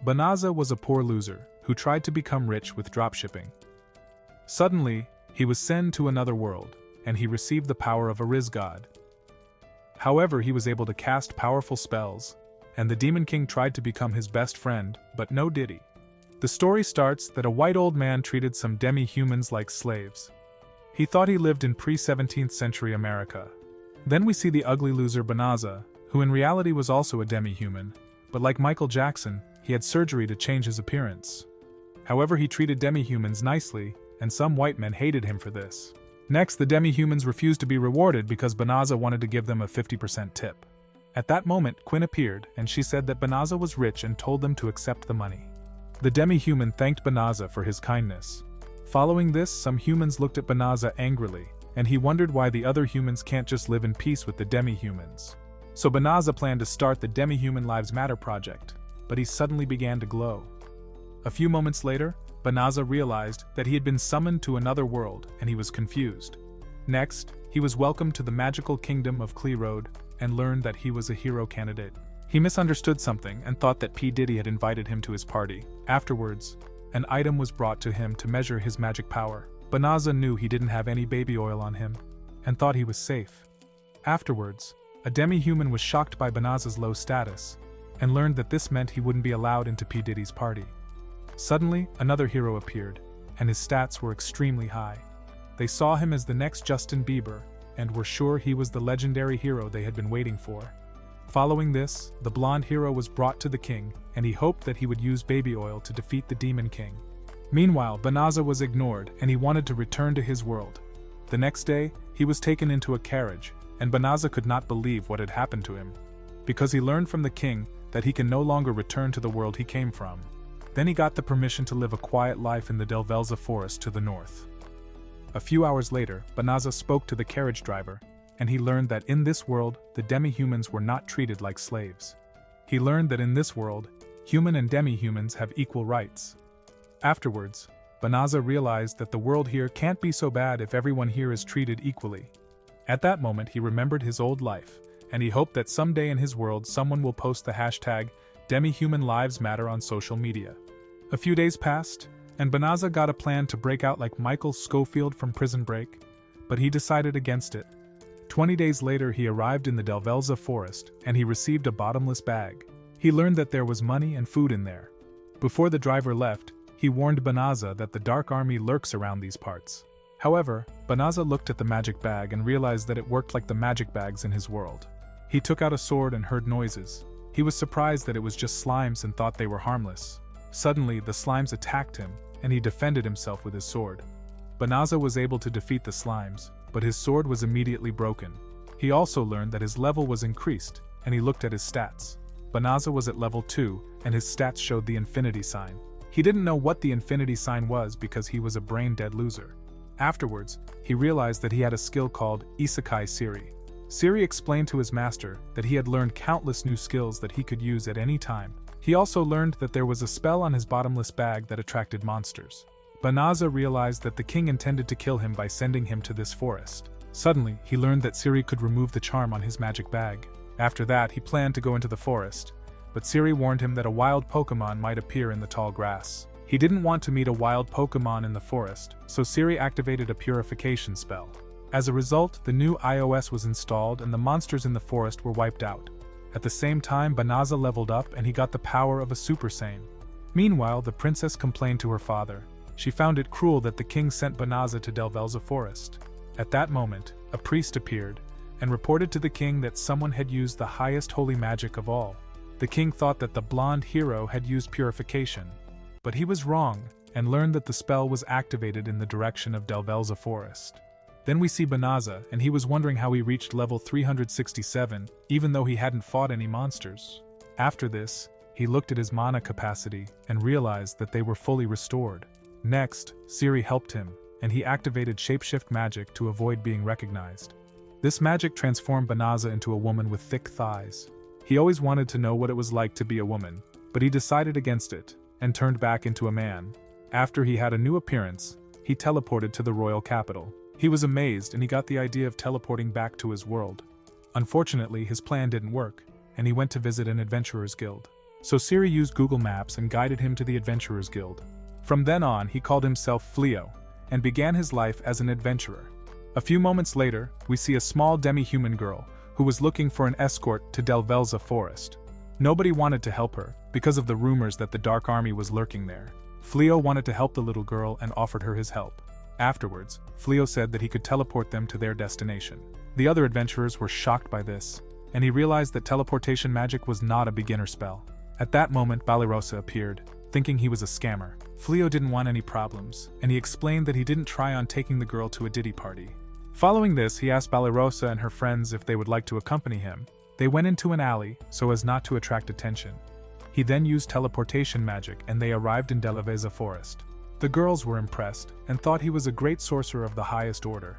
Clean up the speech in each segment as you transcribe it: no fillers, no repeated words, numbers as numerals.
Bonaza was a poor loser who tried to become rich with dropshipping. Suddenly, he was sent to another world, and he received the power of a RIzzgod. However, he was able to cast powerful spells, and the Demon King tried to become his best friend, but no did he. The story starts that a white old man treated some demi-humans like slaves. He thought he lived in pre-17th century America. Then we see the ugly loser Bonaza, who in reality was also a demi-human, but like Michael Jackson, he had surgery to change his appearance. However, he treated demi-humans nicely, and some white men hated him for this. Next, the demi-humans refused to be rewarded because Bonaza wanted to give them a 50% tip. At that moment, Quinn appeared, and she said that Bonaza was rich and told them to accept the money. The demi-human thanked Bonaza for his kindness. Following this, some humans looked at Bonaza angrily, and he wondered why the other humans can't just live in peace with the demi-humans. So Bonaza planned to start the Demi-Human Lives Matter project, but he suddenly began to glow. A few moments later, Bonaza realized that he had been summoned to another world, and he was confused. Next, he was welcomed to the magical kingdom of Road and learned that he was a hero candidate. He misunderstood something and thought that P. Diddy had invited him to his party. Afterwards, an item was brought to him to measure his magic power. Bonaza knew he didn't have any baby oil on him, and thought he was safe. Afterwards, a demi-human was shocked by Bonaza's low status, and learned that this meant he wouldn't be allowed into P. Diddy's party. Suddenly, another hero appeared, and his stats were extremely high. They saw him as the next Justin Bieber, and were sure he was the legendary hero they had been waiting for. Following this, the blonde hero was brought to the king, and he hoped that he would use baby oil to defeat the Demon King. Meanwhile, Bonaza was ignored, and he wanted to return to his world. The next day, he was taken into a carriage, and Bonaza could not believe what had happened to him, because he learned from the king that he can no longer return to the world he came from. Then he got the permission to live a quiet life in the Delvelza forest to the north. A few hours later, Bonaza spoke to the carriage driver, and he learned that in this world, the demi-humans were not treated like slaves. He learned that in this world, human and demi-humans have equal rights. Afterwards, Bonaza realized that the world here can't be so bad if everyone here is treated equally. At that moment, he remembered his old life, and he hoped that someday in his world someone will post the hashtag Demi-Human Lives Matter on social media. A few days passed, and Bonaza got a plan to break out like Michael Scofield from Prison Break, but he decided against it. 20 days later, he arrived in the Delvelza forest, and he received a bottomless bag. He learned that there was money and food in there. Before the driver left, he warned Bonaza that the Dark Army lurks around these parts. However, Bonaza looked at the magic bag and realized that it worked like the magic bags in his world. He took out a sword and heard noises. He was surprised that it was just slimes and thought they were harmless. Suddenly, the slimes attacked him, and he defended himself with his sword. Bonaza was able to defeat the slimes, but his sword was immediately broken. He also learned that his level was increased, and he looked at his stats. Bonaza was at level 2, and his stats showed the infinity sign. He didn't know what the infinity sign was because he was a brain-dead loser. Afterwards, he realized that he had a skill called Isekai Siri. Siri explained to his master that he had learned countless new skills that he could use at any time. He also learned that there was a spell on his bottomless bag that attracted monsters. Bonaza realized that the king intended to kill him by sending him to this forest. Suddenly, he learned that Siri could remove the charm on his magic bag. After that, he planned to go into the forest, but Siri warned him that a wild Pokemon might appear in the tall grass. He didn't want to meet a wild Pokemon in the forest, so Siri activated a purification spell. As a result, the new iOS was installed and the monsters in the forest were wiped out. At the same time, Bonaza leveled up and he got the power of a Super Saiyan. Meanwhile, the princess complained to her father. She found it cruel that the king sent Bonaza to Delvelza forest. At that moment, a priest appeared and reported to the king that someone had used the highest holy magic of all. The king thought that the blonde hero had used purification, but he was wrong and learned that the spell was activated in the direction of Delvelza forest. Then we see Bonaza, and he was wondering how he reached level 367, even though he hadn't fought any monsters. After this, he looked at his mana capacity and realized that they were fully restored. Next, Siri helped him, and he activated shapeshift magic to avoid being recognized. This magic transformed Bonaza into a woman with thick thighs. He always wanted to know what it was like to be a woman, but he decided against it, and turned back into a man. After he had a new appearance, he teleported to the royal capital. He was amazed and he got the idea of teleporting back to his world. Unfortunately, his plan didn't work, and he went to visit an adventurer's guild. so Siri used Google Maps and guided him to the Adventurers Guild. From then on, he called himself Fleo, and began his life as an adventurer. A few moments later, we see a small demi-human girl, who was looking for an escort to Delvelza Forest. Nobody wanted to help her, because of the rumors that the Dark Army was lurking there. Fleo wanted to help the little girl and offered her his help. Afterwards, Fleo said that he could teleport them to their destination. The other adventurers were shocked by this, and he realized that teleportation magic was not a beginner spell. At that moment, Balirosa appeared, thinking he was a scammer. Fleo didn't want any problems, and he explained that he didn't try on taking the girl to a ditty party. Following this, he asked Balirosa and her friends if they would like to accompany him. They went into an alley, so as not to attract attention. He then used teleportation magic and they arrived in Delvelza Forest. The girls were impressed, and thought he was a great sorcerer of the highest order.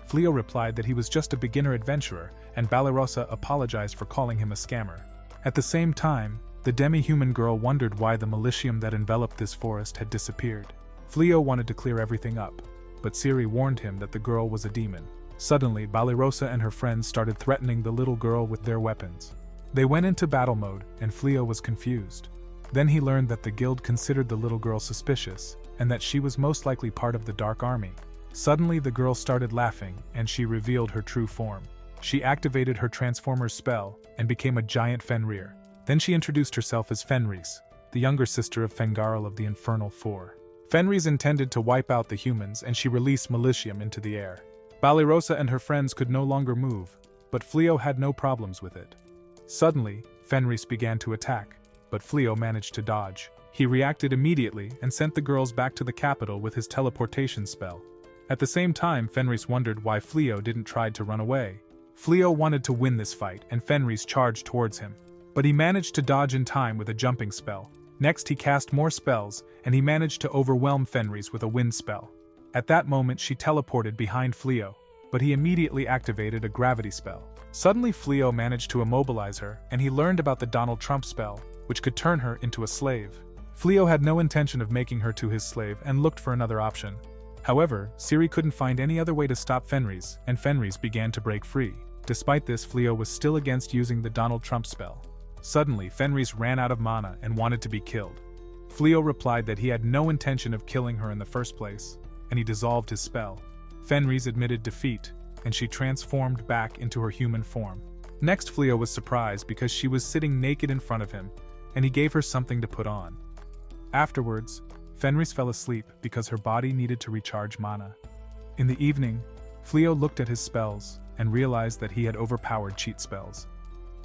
Fleo replied that he was just a beginner adventurer, and Balirosa apologized for calling him a scammer. At the same time, the demi-human girl wondered why the militium that enveloped this forest had disappeared. Fleo wanted to clear everything up, but Siri warned him that the girl was a demon. Suddenly, Balirosa and her friends started threatening the little girl with their weapons. They went into battle mode, and Fleo was confused. Then he learned that the guild considered the little girl suspicious, and that she was most likely part of the Dark Army. Suddenly the girl started laughing, and she revealed her true form. She activated her Transformer's spell, and became a giant Fenrir. Then she introduced herself as Fenris, the younger sister of Fengarl of the Infernal Four. Fenris intended to wipe out the humans, and she released militium into the air. Balirosa and her friends could no longer move, but Fleo had no problems with it. Suddenly, Fenris began to attack, but Fleo managed to dodge. He reacted immediately and sent the girls back to the capital with his teleportation spell. At the same time, Fenris wondered why Fleo didn't try to run away. Fleo wanted to win this fight, and Fenris charged towards him. But he managed to dodge in time with a jumping spell. Next he cast more spells, and he managed to overwhelm Fenris with a wind spell. At that moment she teleported behind Fleo, but he immediately activated a gravity spell. Suddenly Fleo managed to immobilize her, and he learned about the Donald Trump spell, which could turn her into a slave. Fleo had no intention of making her to his slave and looked for another option. However, Siri couldn't find any other way to stop Fenris, and Fenris began to break free. Despite this, Fleo was still against using the Donald Trump spell. Suddenly, Fenris ran out of mana and wanted to be killed. Fleo replied that he had no intention of killing her in the first place, and he dissolved his spell. Fenris admitted defeat, and she transformed back into her human form. Next, Fleo was surprised because she was sitting naked in front of him, and he gave her something to put on. Afterwards, Fenris fell asleep because her body needed to recharge mana. In the evening, Fleo looked at his spells and realized that he had overpowered cheat spells.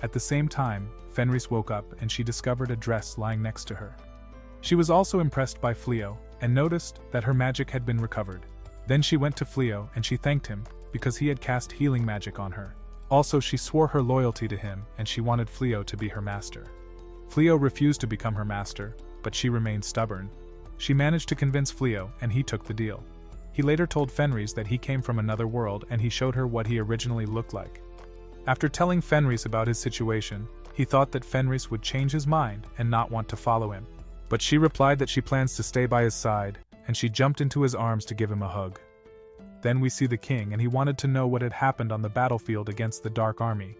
At the same time, Fenris woke up and she discovered a dress lying next to her. She was also impressed by Fleo and noticed that her magic had been recovered. Then she went to Fleo and she thanked him because he had cast healing magic on her. Also, she swore her loyalty to him and she wanted Fleo to be her master. Fleo refused to become her master, but she remained stubborn. She managed to convince Fleo and he took the deal. He later told Fenris that he came from another world and he showed her what he originally looked like. After telling Fenris about his situation, he thought that Fenris would change his mind and not want to follow him. But she replied that she plans to stay by his side, and she jumped into his arms to give him a hug. Then we see the king, and he wanted to know what had happened on the battlefield against the Dark Army.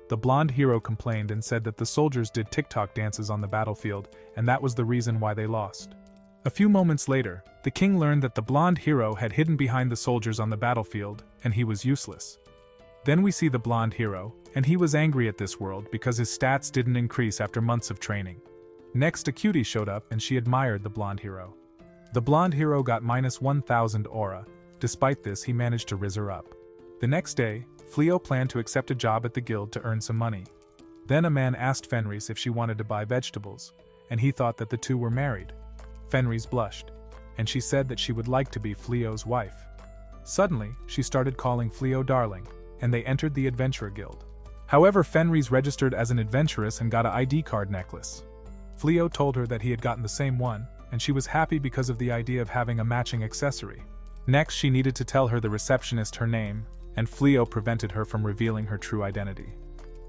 The blonde hero complained and said that the soldiers did TikTok dances on the battlefield, and that was the reason why they lost. A few moments later, the king learned that the blonde hero had hidden behind the soldiers on the battlefield, and he was useless. Then we see the blonde hero, and he was angry at this world because his stats didn't increase after months of training. Next, a cutie showed up and she admired the blonde hero. The blonde hero got minus 1000 aura. Despite this, he managed to rizz her up. The next day, Fleo planned to accept a job at the guild to earn some money. Then a man asked Fenris if she wanted to buy vegetables, and he thought that the two were married. Fenris blushed, and she said that she would like to be Fleo's wife. Suddenly, she started calling Fleo darling, and they entered the Adventurer Guild. However, Fenris registered as an adventuress and got an ID card necklace. Fleo told her that he had gotten the same one, and she was happy because of the idea of having a matching accessory. Next, she needed to tell the receptionist her name, and Fleo prevented her from revealing her true identity.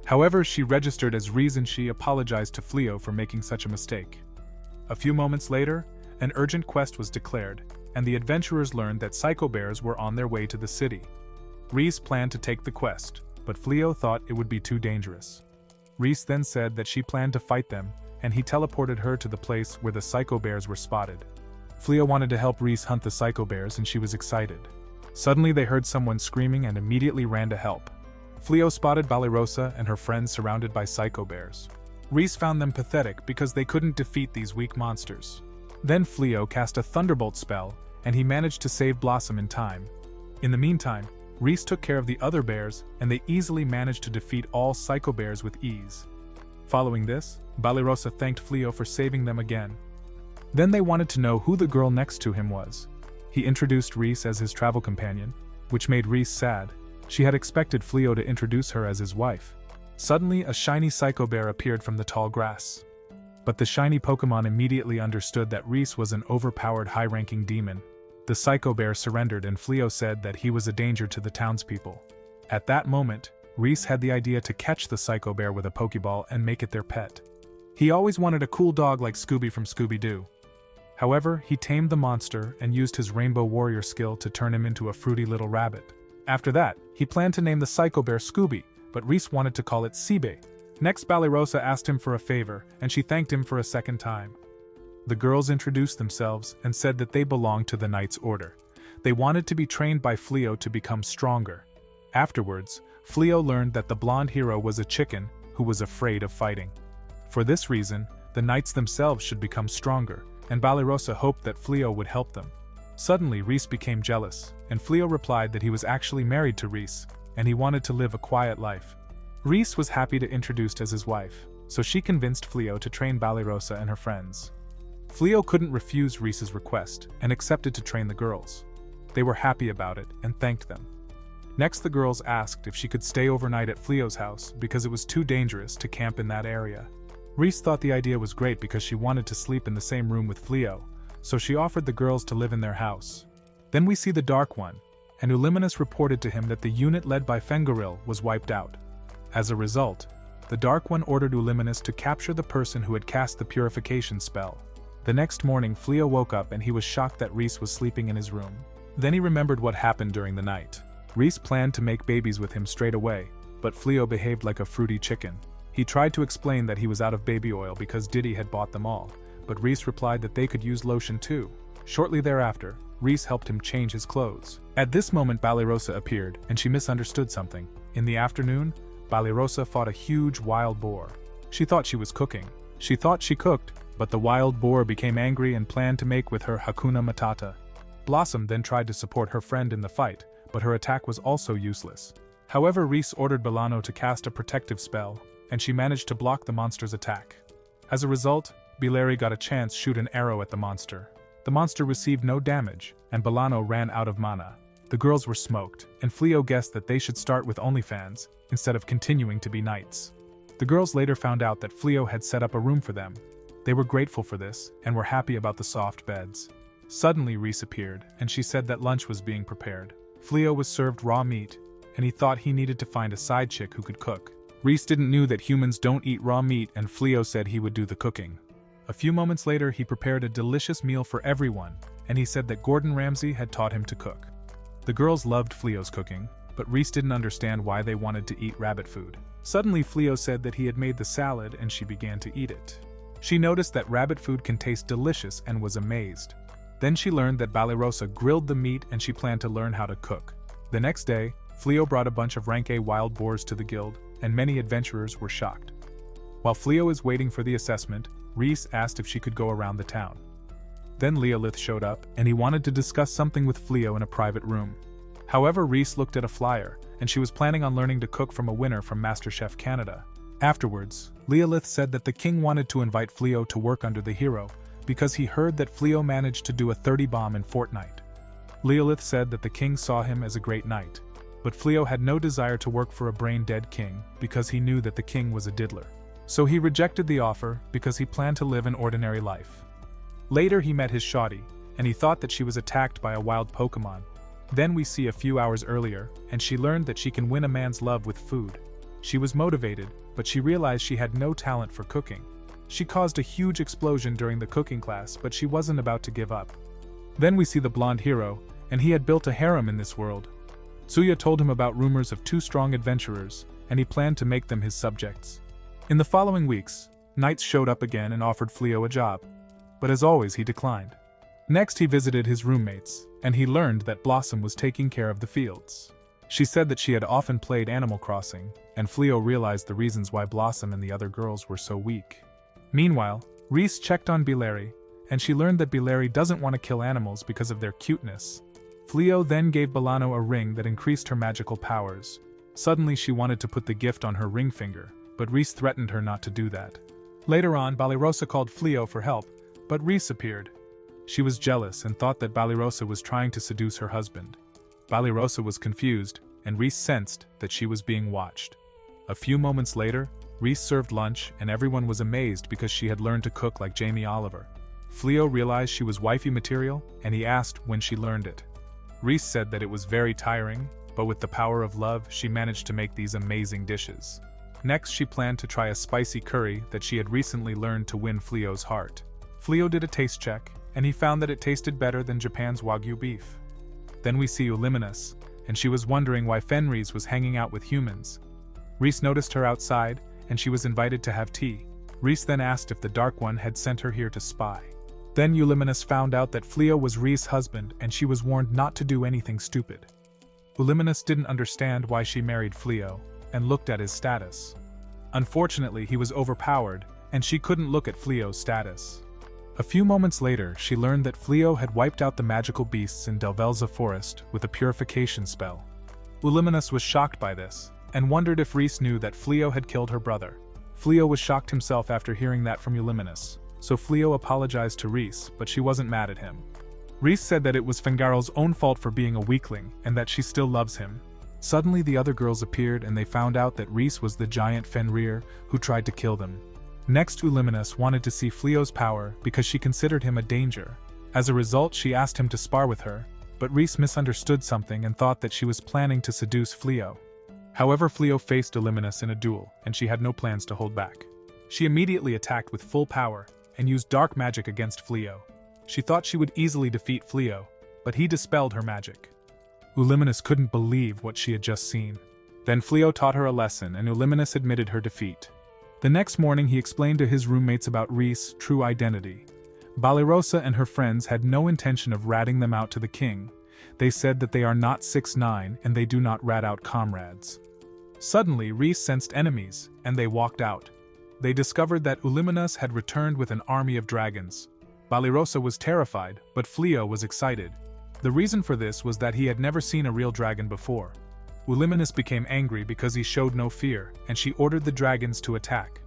However, she registered as Riz and she apologized to Fleo for making such a mistake. A few moments later, an urgent quest was declared, and the adventurers learned that psycho bears were on their way to the city. Riz planned to take the quest, but Fleo thought it would be too dangerous. Riz then said that she planned to fight them, and he teleported her to the place where the psycho bears were spotted. Flea wanted to help Riz hunt the psycho bears and she was excited. Suddenly they heard someone screaming and immediately ran to help. Flea spotted Balirosa and her friends surrounded by psycho bears. Riz found them pathetic because they couldn't defeat these weak monsters. Then Flea cast a thunderbolt spell, and he managed to save Blossom in time. In the meantime, Riz took care of the other bears, and they easily managed to defeat all psycho bears with ease. Following this, Balirosa thanked Flea for saving them again. Then they wanted to know who the girl next to him was. He introduced Riz as his travel companion, which made Riz sad. She had expected Flea to introduce her as his wife. Suddenly, a shiny psycho bear appeared from the tall grass. But the shiny Pokemon immediately understood that Riz was an overpowered high-ranking demon. The psycho bear surrendered and Flea said that he was a danger to the townspeople. At that moment, Riz had the idea to catch the psycho bear with a Pokeball and make it their pet. He always wanted a cool dog like Scooby from Scooby-Doo. However, he tamed the monster and used his Rainbow Warrior skill to turn him into a fruity little rabbit. After that, he planned to name the psycho bear Scooby, but Riz wanted to call it Seabay. Next, Balirosa asked him for a favor, and she thanked him for a second time. The girls introduced themselves and said that they belonged to the Knight's Order. They wanted to be trained by Flea to become stronger. Afterwards, Flea learned that the blonde hero was a chicken who was afraid of fighting. For this reason, the knights themselves should become stronger, and Balirosa hoped that Flea would help them. Suddenly, Riz became jealous, and Flea replied that he was actually married to Riz, and he wanted to live a quiet life. Riz was happy to introduce as his wife, so she convinced Flea to train Balirosa and her friends. Flea couldn't refuse Riz's request and accepted to train the girls. They were happy about it and thanked them. Next, the girls asked if she could stay overnight at Flea's house because it was too dangerous to camp in that area. Riz thought the idea was great because she wanted to sleep in the same room with Flea, so she offered the girls to live in their house. Then we see the Dark One, and Uliminis reported to him that the unit led by Fengoril was wiped out. As a result, the Dark One ordered Uliminis to capture the person who had cast the purification spell. The next morning, Flea woke up and he was shocked that Riz was sleeping in his room. Then he remembered what happened during the night. Riz planned to make babies with him straight away, but Flea behaved like a fruity chicken. He tried to explain that he was out of baby oil because Diddy had bought them all, but Riz replied that they could use lotion too. Shortly thereafter, Riz helped him change his clothes. At this moment, Balirosa appeared, and she misunderstood something. In the afternoon, Balirosa fought a huge wild boar. She thought she was cooking. She thought she cooked, but the wild boar became angry and planned to make with her Hakuna Matata. Blossom then tried to support her friend in the fight, but her attack was also useless. However, Riz ordered Bilano to cast a protective spell, and she managed to block the monster's attack. As a result, Bileri got a chance to shoot an arrow at the monster. The monster received no damage, and Bilano ran out of mana. The girls were smoked, and Flea guessed that they should start with OnlyFans, instead of continuing to be knights. The girls later found out that Flea had set up a room for them. They were grateful for this, and were happy about the soft beds. Suddenly Riz appeared, and she said that lunch was being prepared. Flea was served raw meat, and he thought he needed to find a side chick who could cook. Riz didn't know that humans don't eat raw meat, and Flea said he would do the cooking. A few moments later, he prepared a delicious meal for everyone, and he said that Gordon Ramsay had taught him to cook. The girls loved Flea's cooking, but Riz didn't understand why they wanted to eat rabbit food. Suddenly, Flea said that he had made the salad and she began to eat it. She noticed that rabbit food can taste delicious and was amazed. Then she learned that Balirosa grilled the meat and she planned to learn how to cook. The next day, Flea brought a bunch of rank A wild boars to the guild, and many adventurers were shocked. While Flea was waiting for the assessment, Riz asked if she could go around the town. Then Leolith showed up, and he wanted to discuss something with Flea in a private room. However, Riz looked at a flyer, and she was planning on learning to cook from a winner from MasterChef Canada. Afterwards, Leolith said that the king wanted to invite Flea to work under the hero, because he heard that Flea managed to do a 30 bomb in Fortnite. Leolith said that the king saw him as a great knight, but Flea had no desire to work for a brain-dead king because he knew that the king was a diddler. So he rejected the offer because he planned to live an ordinary life. Later he met his shoddy, and he thought that she was attacked by a wild Pokemon. Then we see a few hours earlier, and she learned that she can win a man's love with food. She was motivated, but she realized she had no talent for cooking. She caused a huge explosion during the cooking class, but she wasn't about to give up. Then we see the blonde hero, and he had built a harem in this world. Tsuya told him about rumors of 2 strong adventurers, and he planned to make them his subjects. In the following weeks, Knights showed up again and offered Fleo a job. But as always, he declined. Next, he visited his roommates, and he learned that Blossom was taking care of the fields. She said that she had often played Animal Crossing, and Fleo realized the reasons why Blossom and the other girls were so weak. Meanwhile, Riz checked on Bilary, and she learned that Bilary doesn't want to kill animals because of their cuteness. Fleo then gave Bolano a ring that increased her magical powers. Suddenly she wanted to put the gift on her ring finger, but Riz threatened her not to do that. Later on, Balirosa called Fleo for help, but Riz appeared. She was jealous and thought that Balirosa was trying to seduce her husband. Balirosa was confused, and Riz sensed that she was being watched. A few moments later, Riz served lunch and everyone was amazed because she had learned to cook like Jamie Oliver. Fleo realized she was wifey material, and he asked when she learned it. Riz said that it was very tiring, but with the power of love, she managed to make these amazing dishes. Next, she planned to try a spicy curry that she had recently learned to win Fleo's heart. Fleo did a taste check, and he found that it tasted better than Japan's Wagyu beef. Then we see Uliminis, and she was wondering why Fenris was hanging out with humans. Riz noticed her outside, and she was invited to have tea. Riz then asked if the Dark One had sent her here to spy. Then Uliminis found out that Fleo was Riz's husband, and she was warned not to do anything stupid. Uliminis didn't understand why she married Fleo, and looked at his status. Unfortunately, he was overpowered, and she couldn't look at Fleo's status. A few moments later, she learned that Fleo had wiped out the magical beasts in Delvelza Forest with a purification spell. Uliminis was shocked by this, and wondered if Riz knew that Fleo had killed her brother. Fleo was shocked himself after hearing that from Uliminis, so Fleo apologized to Riz, but she wasn't mad at him. Riz said that it was Fingaro's own fault for being a weakling, and that she still loves him. Suddenly the other girls appeared and they found out that Riz was the giant Fenrir who tried to kill them. Next, Uliminis wanted to see Fleo's power because she considered him a danger. As a result, she asked him to spar with her, but Riz misunderstood something and thought that she was planning to seduce Fleo. However, Fleo faced Uliminis in a duel, and she had no plans to hold back. She immediately attacked with full power and used dark magic against Fleo. She thought she would easily defeat Fleo, but he dispelled her magic. Uliminis couldn't believe what she had just seen. Then Fleo taught her a lesson and Uliminis admitted her defeat. The next morning he explained to his roommates about Riz's true identity. Balirosa and her friends had no intention of ratting them out to the king. They said that they are not 6'9" and they do not rat out comrades. Suddenly Riz sensed enemies, and they walked out. They discovered that Uliminis had returned with an army of dragons. Balirosa was terrified, but Fleo was excited. The reason for this was that he had never seen a real dragon before. Uliminis became angry because he showed no fear, and she ordered the dragons to attack.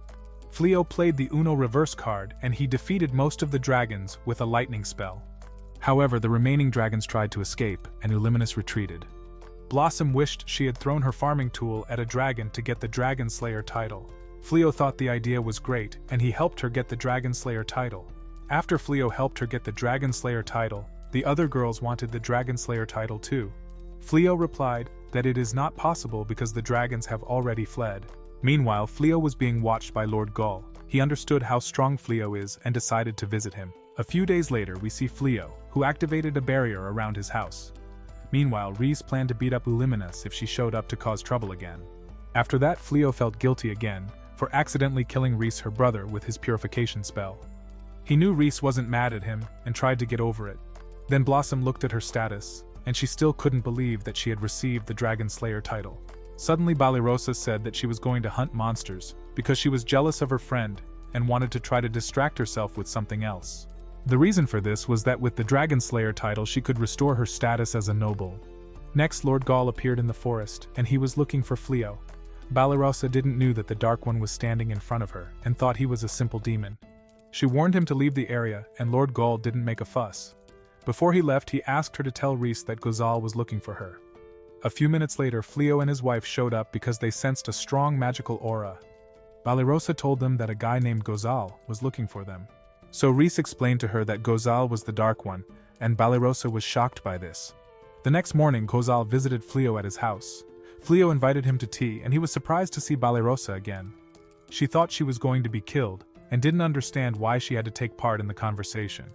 Fleo played the Uno reverse card and he defeated most of the dragons with a lightning spell. However, the remaining dragons tried to escape, and Uliminis retreated. Blossom wished she had thrown her farming tool at a dragon to get the Dragon Slayer title. Fleo thought the idea was great, and he helped her get the Dragon Slayer title. After Fleo helped her get the Dragon Slayer title, the other girls wanted the Dragon Slayer title too. Fleo replied that it is not possible because the dragons have already fled. Meanwhile, Fleo was being watched by Lord Gaul. He understood how strong Fleo is and decided to visit him. A few days later, we see Fleo, who activated a barrier around his house. Meanwhile, Riz planned to beat up Uliminis if she showed up to cause trouble again. After that, Fleo felt guilty again for accidentally killing Riz, her brother, with his purification spell. He knew Riz wasn't mad at him and tried to get over it. Then Blossom looked at her status, and she still couldn't believe that she had received the Dragon Slayer title. Suddenly Balirosa said that she was going to hunt monsters because she was jealous of her friend and wanted to try to distract herself with something else. The reason for this was that with the Dragon Slayer title she could restore her status as a noble. Next, Lord Gaul appeared in the forest, and he was looking for Fleo. Balirosa didn't know that the Dark One was standing in front of her and thought he was a simple demon. She warned him to leave the area, and Lord Gaul didn't make a fuss. Before he left, he asked her to tell Riz that Gaul was looking for her. A few minutes later, Fleo and his wife showed up because they sensed a strong magical aura. Balirosa told them that a guy named Gaul was looking for them. So Riz explained to her that Gaul was the Dark One, and Balirosa was shocked by this. The next morning, Gaul visited Fleo at his house. Fleo invited him to tea, and he was surprised to see Balirosa again. She thought she was going to be killed, and didn't understand why she had to take part in the conversation.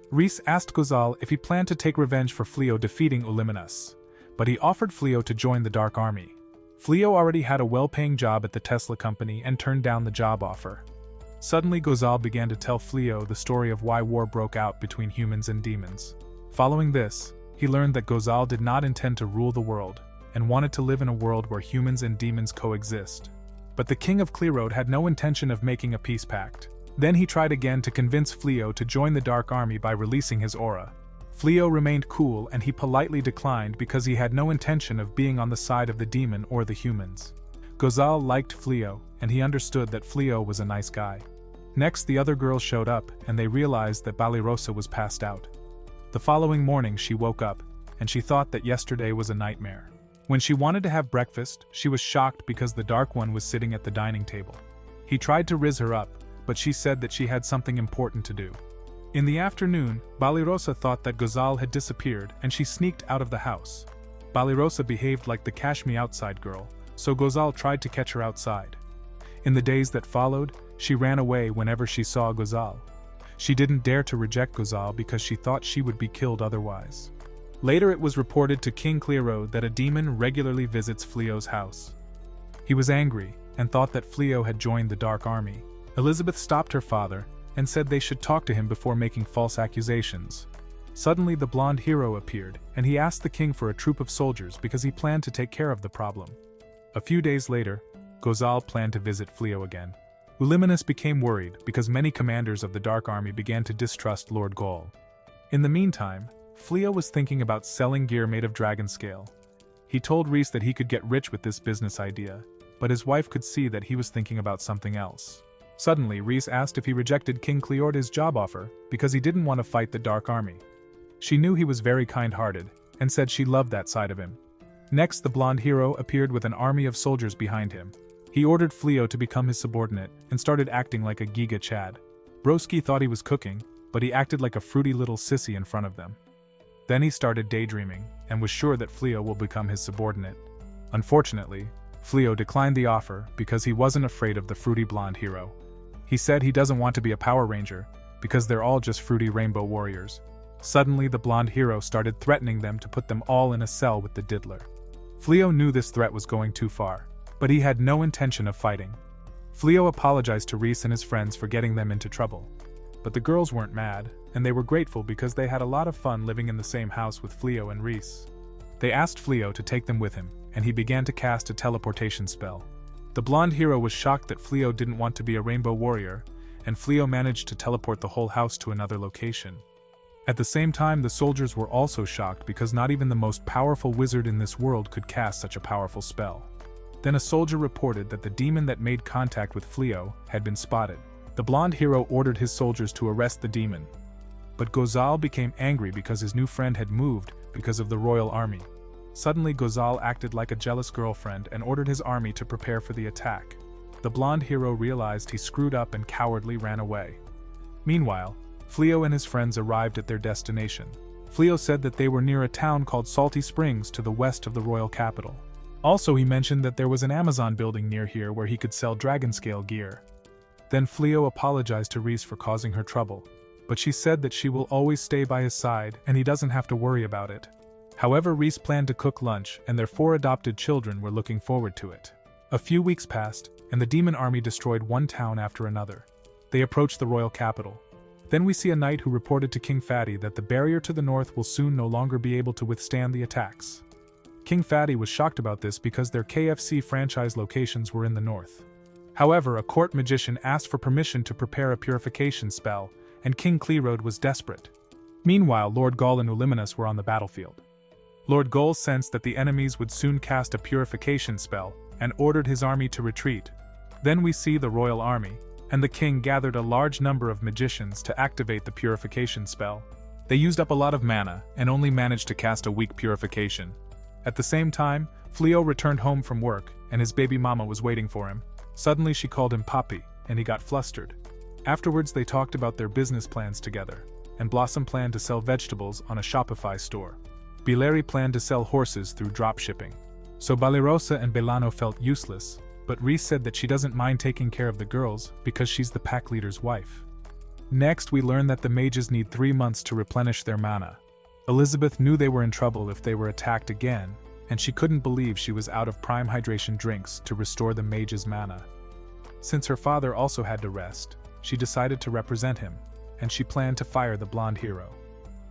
Riz asked Gaul if he planned to take revenge for Fleo defeating Uliminis, but he offered Fleo to join the Dark Army. Fleo already had a well-paying job at the Tesla company and turned down the job offer. Suddenly Gaul began to tell Fleo the story of why war broke out between humans and demons. Following this, he learned that Gaul did not intend to rule the world, and wanted to live in a world where humans and demons coexist. But the king of Clearroad had no intention of making a peace pact. Then he tried again to convince Fleo to join the Dark Army by releasing his aura. Fleo remained cool and he politely declined because he had no intention of being on the side of the demon or the humans. Gaul liked Fleo, and he understood that Fleo was a nice guy. Next, the other girls showed up, and they realized that Balirosa was passed out. The following morning she woke up, and she thought that yesterday was a nightmare. When she wanted to have breakfast, she was shocked because the Dark One was sitting at the dining table. He tried to rizz her up, but she said that she had something important to do. In the afternoon, Balirosa thought that Gaul had disappeared and she sneaked out of the house. Balirosa behaved like the cash me outside girl, so Gaul tried to catch her outside. In the days that followed, she ran away whenever she saw Gaul. She didn't dare to reject Gaul because she thought she would be killed otherwise. Later it was reported to King Clearroad that a demon regularly visits Fleo's house. He was angry and thought that Fleo had joined the Dark Army. Elizabeth stopped her father and said they should talk to him before making false accusations. Suddenly the blonde hero appeared, and he asked the king for a troop of soldiers because he planned to take care of the problem. A few days later, Gaul planned to visit Fleo again. Uliminis became worried because many commanders of the Dark Army began to distrust Lord Gaul. In the meantime, Fleo was thinking about selling gear made of dragon scale. He told Rhys that he could get rich with this business idea, but his wife could see that he was thinking about something else. Suddenly, Rhys asked if he rejected King Cleord's job offer because he didn't want to fight the Dark Army. She knew he was very kind-hearted, and said she loved that side of him. Next, the blonde hero appeared with an army of soldiers behind him. He ordered Fleo to become his subordinate, and started acting like a Giga Chad. Broski thought he was cooking, but he acted like a fruity little sissy in front of them. Then he started daydreaming, and was sure that Fleo will become his subordinate. Unfortunately, Fleo declined the offer because he wasn't afraid of the fruity blonde hero. He said he doesn't want to be a Power Ranger, because they're all just fruity rainbow warriors. Suddenly the blonde hero started threatening them to put them all in a cell with the diddler. Fleo knew this threat was going too far, but he had no intention of fighting. Fleo apologized to Rhys and his friends for getting them into trouble. But the girls weren't mad, and they were grateful because they had a lot of fun living in the same house with Fleo and Rhys. They asked Fleo to take them with him, and he began to cast a teleportation spell. The blonde hero was shocked that Fleo didn't want to be a rainbow warrior, and Fleo managed to teleport the whole house to another location. At the same time, the soldiers were also shocked because not even the most powerful wizard in this world could cast such a powerful spell. Then a soldier reported that the demon that made contact with Fleo had been spotted. The blonde hero ordered his soldiers to arrest the demon. But Gaul became angry because his new friend had moved because of the royal army. Suddenly Gaul acted like a jealous girlfriend and ordered his army to prepare for the attack. The blonde hero realized he screwed up and cowardly ran away. Meanwhile, Fleo and his friends arrived at their destination. Fleo said that they were near a town called Salty Springs to the west of the royal capital. Also, he mentioned that there was an Amazon building near here where he could sell dragon scale gear. Then Fleo apologized to Rhys for causing her trouble, but she said that she will always stay by his side and he doesn't have to worry about it. However, Rhys planned to cook lunch, and their 4 adopted children were looking forward to it. A few weeks passed, and the demon army destroyed one town after another. They approached the royal capital. Then we see a knight who reported to King Fatty that the barrier to the north will soon no longer be able to withstand the attacks. King Fatty was shocked about this because their KFC franchise locations were in the north. However, a court magician asked for permission to prepare a purification spell, and King Clearroad was desperate. Meanwhile, Lord Gaul and Uliminis were on the battlefield. Lord Gaul sensed that the enemies would soon cast a purification spell, and ordered his army to retreat. Then we see the royal army, and the king gathered a large number of magicians to activate the purification spell. They used up a lot of mana, and only managed to cast a weak purification. At the same time, Fleo returned home from work, and his baby mama was waiting for him. Suddenly she called him Papi, and he got flustered. Afterwards they talked about their business plans together, and Blossom planned to sell vegetables on a Shopify store. Bileri planned to sell horses through drop shipping. So Balirosa and Belano felt useless, but Rhys said that she doesn't mind taking care of the girls because she's the pack leader's wife. Next, we learn that the mages need 3 months to replenish their mana. Elizabeth knew they were in trouble if they were attacked again, and she couldn't believe she was out of prime hydration drinks to restore the mage's mana. Since her father also had to rest, she decided to represent him, and she planned to fire the blonde hero.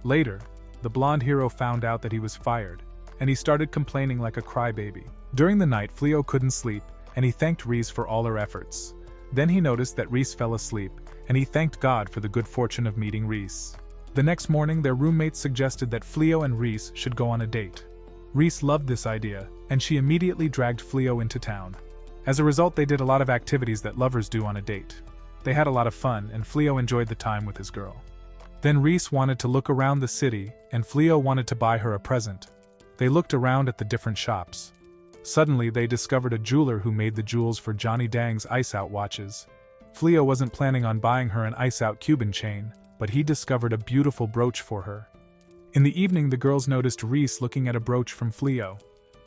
Later, the blonde hero found out that he was fired, and he started complaining like a crybaby. During the night, Fleo couldn't sleep, and he thanked Riz for all her efforts. Then he noticed that Riz fell asleep, and he thanked God for the good fortune of meeting Riz. The next morning, their roommates suggested that Fleo and Riz should go on a date. Riz loved this idea, and she immediately dragged Fleo into town. As a result, they did a lot of activities that lovers do on a date. They had a lot of fun, and Fleo enjoyed the time with his girl. Then Riz wanted to look around the city, and Fleo wanted to buy her a present. They looked around at the different shops. Suddenly, they discovered a jeweler who made the jewels for Johnny Dang's ice-out watches. Fleo wasn't planning on buying her an ice-out Cuban chain, but he discovered a beautiful brooch for her. In the evening, the girls noticed Riz looking at a brooch from Fleo.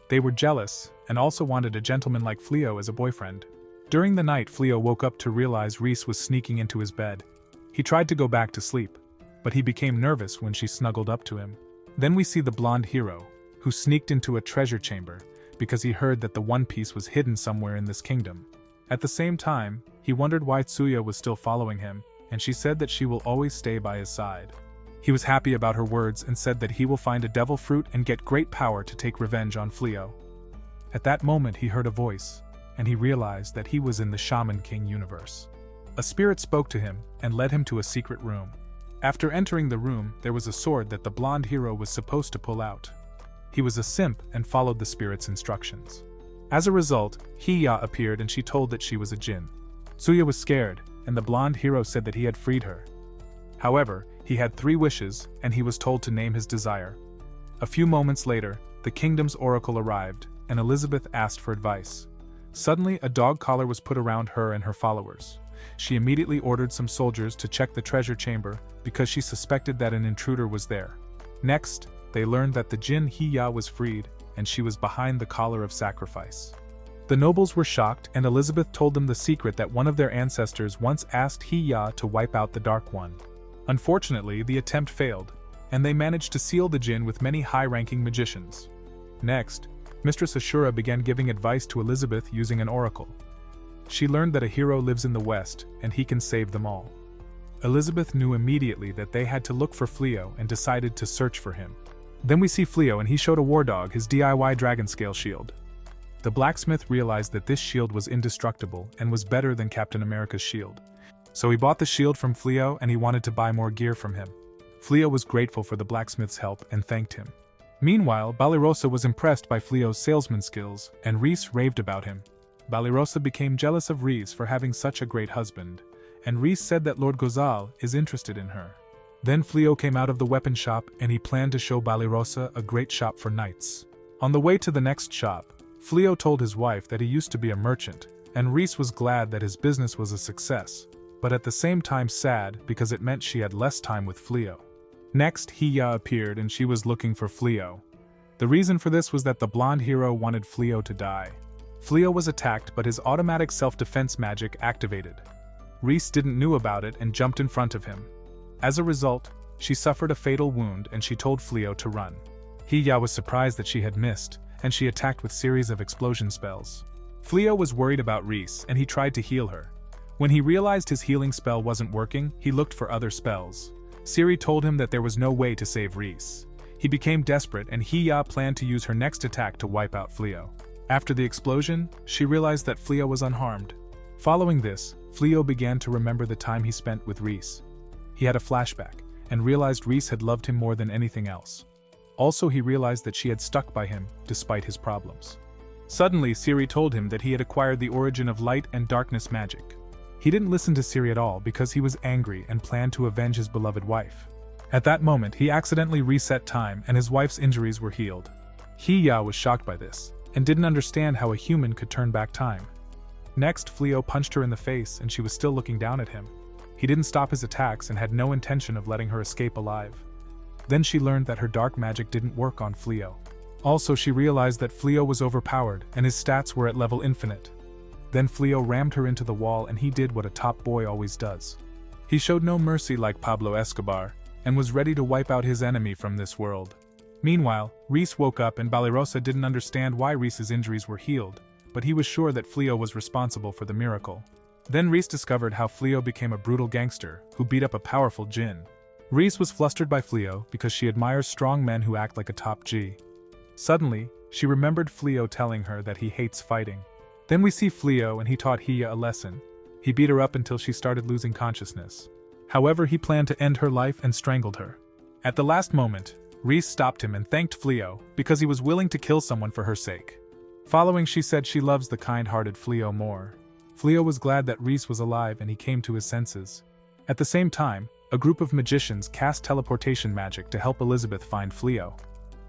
They were jealous, and also wanted a gentleman like Fleo as a boyfriend. During the night, Fleo woke up to realize Riz was sneaking into his bed. He tried to go back to sleep, but he became nervous when she snuggled up to him. Then we see the blonde hero, who sneaked into a treasure chamber, because he heard that the One Piece was hidden somewhere in this kingdom. At the same time, he wondered why Tsuya was still following him, and she said that she will always stay by his side. He was happy about her words and said that he will find a devil fruit and get great power to take revenge on Fleo. At that moment he heard a voice, and he realized that he was in the Shaman King universe. A spirit spoke to him and led him to a secret room. After entering the room, there was a sword that the blonde hero was supposed to pull out. He was a simp and followed the spirit's instructions. As a result, Hiah appeared and she told that she was a djinn. Tsuya was scared, and the blonde hero said that he had freed her. However, he had 3 wishes, and he was told to name his desire. A few moments later, the kingdom's oracle arrived, and Elizabeth asked for advice. Suddenly, a dog collar was put around her and her followers. She immediately ordered some soldiers to check the treasure chamber because she suspected that an intruder was there. Next, they learned that the djinn Hiah was freed, and she was behind the collar of sacrifice. The nobles were shocked, and Elizabeth told them the secret that one of their ancestors once asked Hiah to wipe out the Dark One. Unfortunately, the attempt failed, and they managed to seal the djinn with many high-ranking magicians. Next, Mistress Ashura began giving advice to Elizabeth using an oracle. She learned that a hero lives in the West, and he can save them all. Elizabeth knew immediately that they had to look for Fleo and decided to search for him. Then we see Fleo, and he showed a war dog his DIY dragon scale shield. The blacksmith realized that this shield was indestructible and was better than Captain America's shield. So he bought the shield from Fleo, and he wanted to buy more gear from him. Fleo was grateful for the blacksmith's help and thanked him. Meanwhile, Balirosa was impressed by Fleo's salesman skills, and Riz raved about him. Balirosa became jealous of Riz for having such a great husband, and Riz said that Lord Gozal is interested in her. Then Fleo came out of the weapon shop, and he planned to show Balirosa a great shop for knights. On the way to the next shop, Fleo told his wife that he used to be a merchant, and Riz was glad that his business was a success, but at the same time sad because it meant she had less time with Fleo. Next, Hiah appeared and she was looking for Fleo. The reason for this was that the blonde hero wanted Fleo to die. Fleo was attacked, but his automatic self-defense magic activated. Riz didn't know about it and jumped in front of him. As a result, she suffered a fatal wound and she told Fleo to run. Hiah was surprised that she had missed, and she attacked with series of explosion spells. Fleo was worried about Riz and he tried to heal her. When he realized his healing spell wasn't working, he looked for other spells. Ciri told him that there was no way to save Riz. He became desperate, and Hiah planned to use her next attack to wipe out Fleo. After the explosion, she realized that Fleo was unharmed. Following this, Fleo began to remember the time he spent with Riz. He had a flashback, and realized Riz had loved him more than anything else. Also, he realized that she had stuck by him, despite his problems. Suddenly, Ciri told him that he had acquired the origin of light and darkness magic. He didn't listen to Ciri at all because he was angry and planned to avenge his beloved wife. At that moment, he accidentally reset time and his wife's injuries were healed. Hiah was shocked by this, and didn't understand how a human could turn back time. Next, Fleo punched her in the face and she was still looking down at him. He didn't stop his attacks and had no intention of letting her escape alive. Then she learned that her dark magic didn't work on Fleo. Also, she realized that Fleo was overpowered and his stats were at level infinite. Then Fleo rammed her into the wall and he did what a top boy always does. He showed no mercy like Pablo Escobar, and was ready to wipe out his enemy from this world. Meanwhile, Riz woke up and Balirosa didn't understand why Riz's injuries were healed, but he was sure that Fleo was responsible for the miracle. Then Reese discovered how Fleo became a brutal gangster who beat up a powerful djinn. Reese was flustered by Fleo because she admires strong men who act like a top G. Suddenly, she remembered Fleo telling her that he hates fighting. Then we see Fleo and he taught Hiah a lesson. He beat her up until she started losing consciousness. However, he planned to end her life and strangled her. At the last moment, Reese stopped him and thanked Fleo because he was willing to kill someone for her sake. Following, she said she loves the kind-hearted Fleo more. Fleo was glad that Reese was alive and he came to his senses. At the same time, a group of magicians cast teleportation magic to help Elizabeth find Fleo.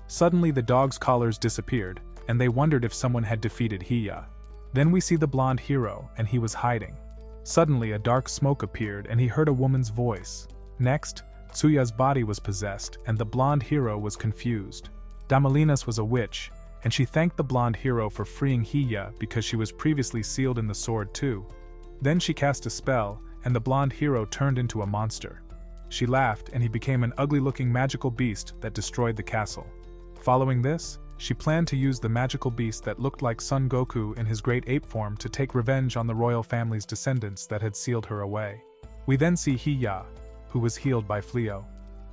Suddenly the dog's collars disappeared, and they wondered if someone had defeated Hiah. Then we see the blonde hero, and he was hiding. Suddenly a dark smoke appeared and he heard a woman's voice. Next, Tsuya's body was possessed and the blonde hero was confused. Damalinas was a witch, and she thanked the blonde hero for freeing Hiah because she was previously sealed in the sword too. Then she cast a spell, and the blonde hero turned into a monster. She laughed and he became an ugly-looking magical beast that destroyed the castle. Following this, she planned to use the magical beast that looked like Son Goku in his great ape form to take revenge on the royal family's descendants that had sealed her away. We then see Hiah, who was healed by Fleo.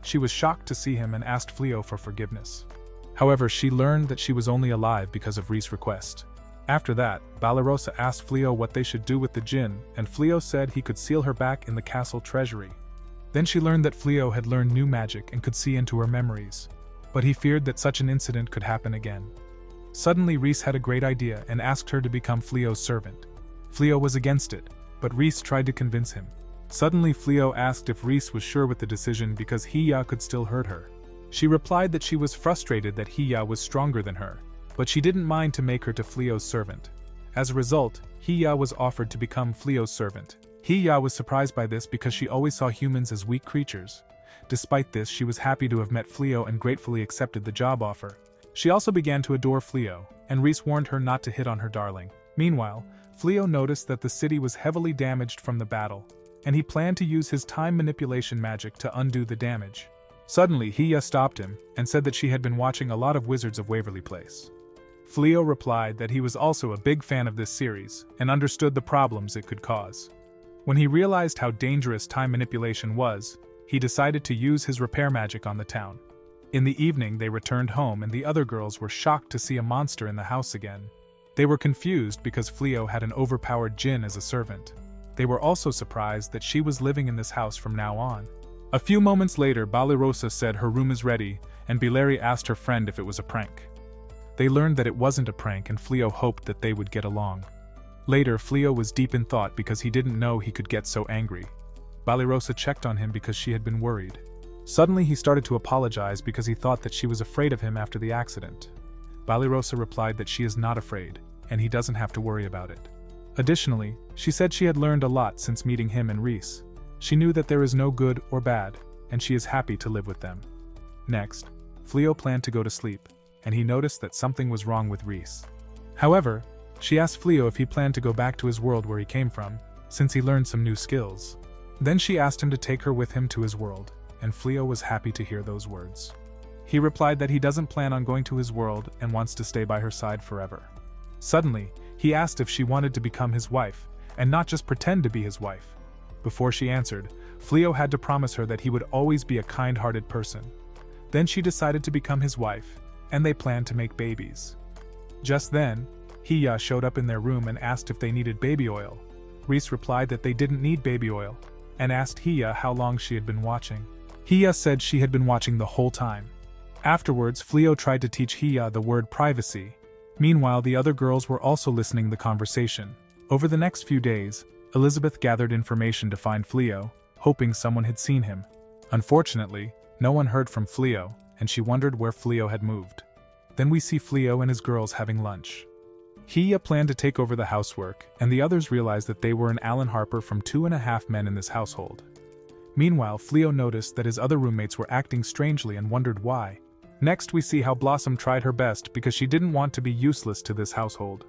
She was shocked to see him and asked Fleo for forgiveness. However, she learned that she was only alive because of Reese's request. After that, Balarosa asked Fleo what they should do with the djinn, and Fleo said he could seal her back in the castle treasury. Then she learned that Fleo had learned new magic and could see into her memories. But he feared that such an incident could happen again. Suddenly Reese had a great idea and asked her to become Fleo's servant. Fleo was against it, but Reese tried to convince him. Suddenly Fleo asked if Reese was sure with the decision because Hiah could still hurt her. She replied that she was frustrated that Hiah was stronger than her, but she didn't mind to make her to Fleo's servant. As a result, Hiah was offered to become Fleo's servant. Hiah was surprised by this because she always saw humans as weak creatures. Despite this, she was happy to have met Fleo and gratefully accepted the job offer. She also began to adore Fleo, and Reese warned her not to hit on her darling. Meanwhile, Fleo noticed that the city was heavily damaged from the battle, and he planned to use his time manipulation magic to undo the damage. Suddenly, Hiah stopped him and said that she had been watching a lot of Wizards of Waverly Place. Fleo replied that he was also a big fan of this series and understood the problems it could cause. When he realized how dangerous time manipulation was, he decided to use his repair magic on the town. In the evening, they returned home and the other girls were shocked to see a monster in the house again. They were confused because Fleo had an overpowered djinn as a servant. They were also surprised that she was living in this house from now on. A few moments later, Balarosa said her room is ready, and Bileri asked her friend if it was a prank. They learned that it wasn't a prank and Fleo hoped that they would get along. Later, Fleo was deep in thought because he didn't know he could get so angry. Balarosa checked on him because she had been worried. Suddenly he started to apologize because he thought that she was afraid of him after the accident. Balarosa replied that she is not afraid, and he doesn't have to worry about it. Additionally, she said she had learned a lot since meeting him and Reese. She knew that there is no good or bad, and she is happy to live with them. Next, Fleo planned to go to sleep, and he noticed that something was wrong with Reese. However, she asked Fleo if he planned to go back to his world where he came from, since he learned some new skills. Then she asked him to take her with him to his world, and Fleo was happy to hear those words. He replied that he doesn't plan on going to his world and wants to stay by her side forever. Suddenly, he asked if she wanted to become his wife, and not just pretend to be his wife. Before she answered, Fleo had to promise her that he would always be a kind-hearted person. Then she decided to become his wife, and they planned to make babies. Just then, Hiah showed up in their room and asked if they needed baby oil. Reese replied that they didn't need baby oil, and asked Hiah how long she had been watching. Hiah said she had been watching the whole time. Afterwards, Fleo tried to teach Hiah the word privacy. Meanwhile, the other girls were also listening to the conversation. Over the next few days, Elizabeth gathered information to find Fleo, hoping someone had seen him. Unfortunately, no one heard from Fleo, and she wondered where Fleo had moved. Then we see Fleo and his girls having lunch. Hiah planned to take over the housework, and the others realized that they were an Alan Harper from 2.5 Men in this household. Meanwhile, Fleo noticed that his other roommates were acting strangely and wondered why. Next, we see how Blossom tried her best because she didn't want to be useless to this household.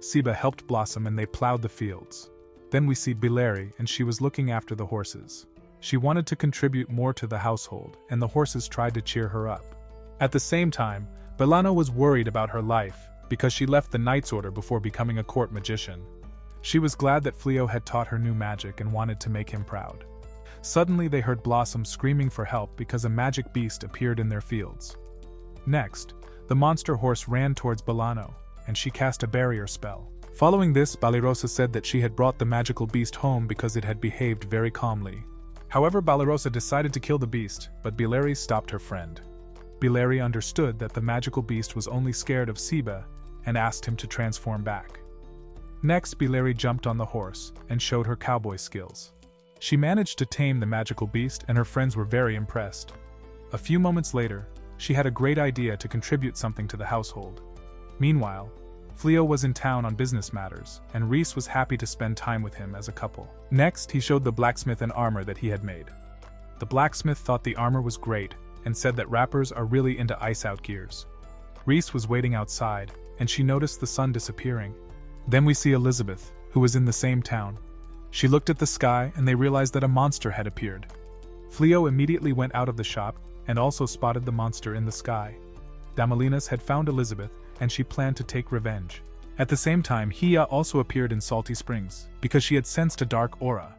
Siba helped Blossom and they plowed the fields. Then we see Bileri, and she was looking after the horses. She wanted to contribute more to the household, and the horses tried to cheer her up. At the same time, Belano was worried about her life because she left the Knight's Order before becoming a court magician. She was glad that Fleo had taught her new magic and wanted to make him proud. Suddenly they heard Blossom screaming for help because a magic beast appeared in their fields. Next, the monster horse ran towards Bolano, and she cast a barrier spell. Following this, Balirosa said that she had brought the magical beast home because it had behaved very calmly. However, Balirosa decided to kill the beast, but Bileri stopped her friend. Bileri understood that the magical beast was only scared of Siba and asked him to transform back. Next, Bileri jumped on the horse and showed her cowboy skills. She managed to tame the magical beast and her friends were very impressed. A few moments later, she had a great idea to contribute something to the household. Meanwhile, Fleo was in town on business matters, and Reese was happy to spend time with him as a couple. Next, he showed the blacksmith an armor that he had made. The blacksmith thought the armor was great and said that rappers are really into ice-out gears. Reese was waiting outside, and she noticed the sun disappearing. Then we see Elizabeth, who was in the same town. She looked at the sky and they realized that a monster had appeared. Fleo immediately went out of the shop and also spotted the monster in the sky. Damalinas had found Elizabeth and she planned to take revenge. At the same time, Hiah also appeared in Salty Springs because she had sensed a dark aura.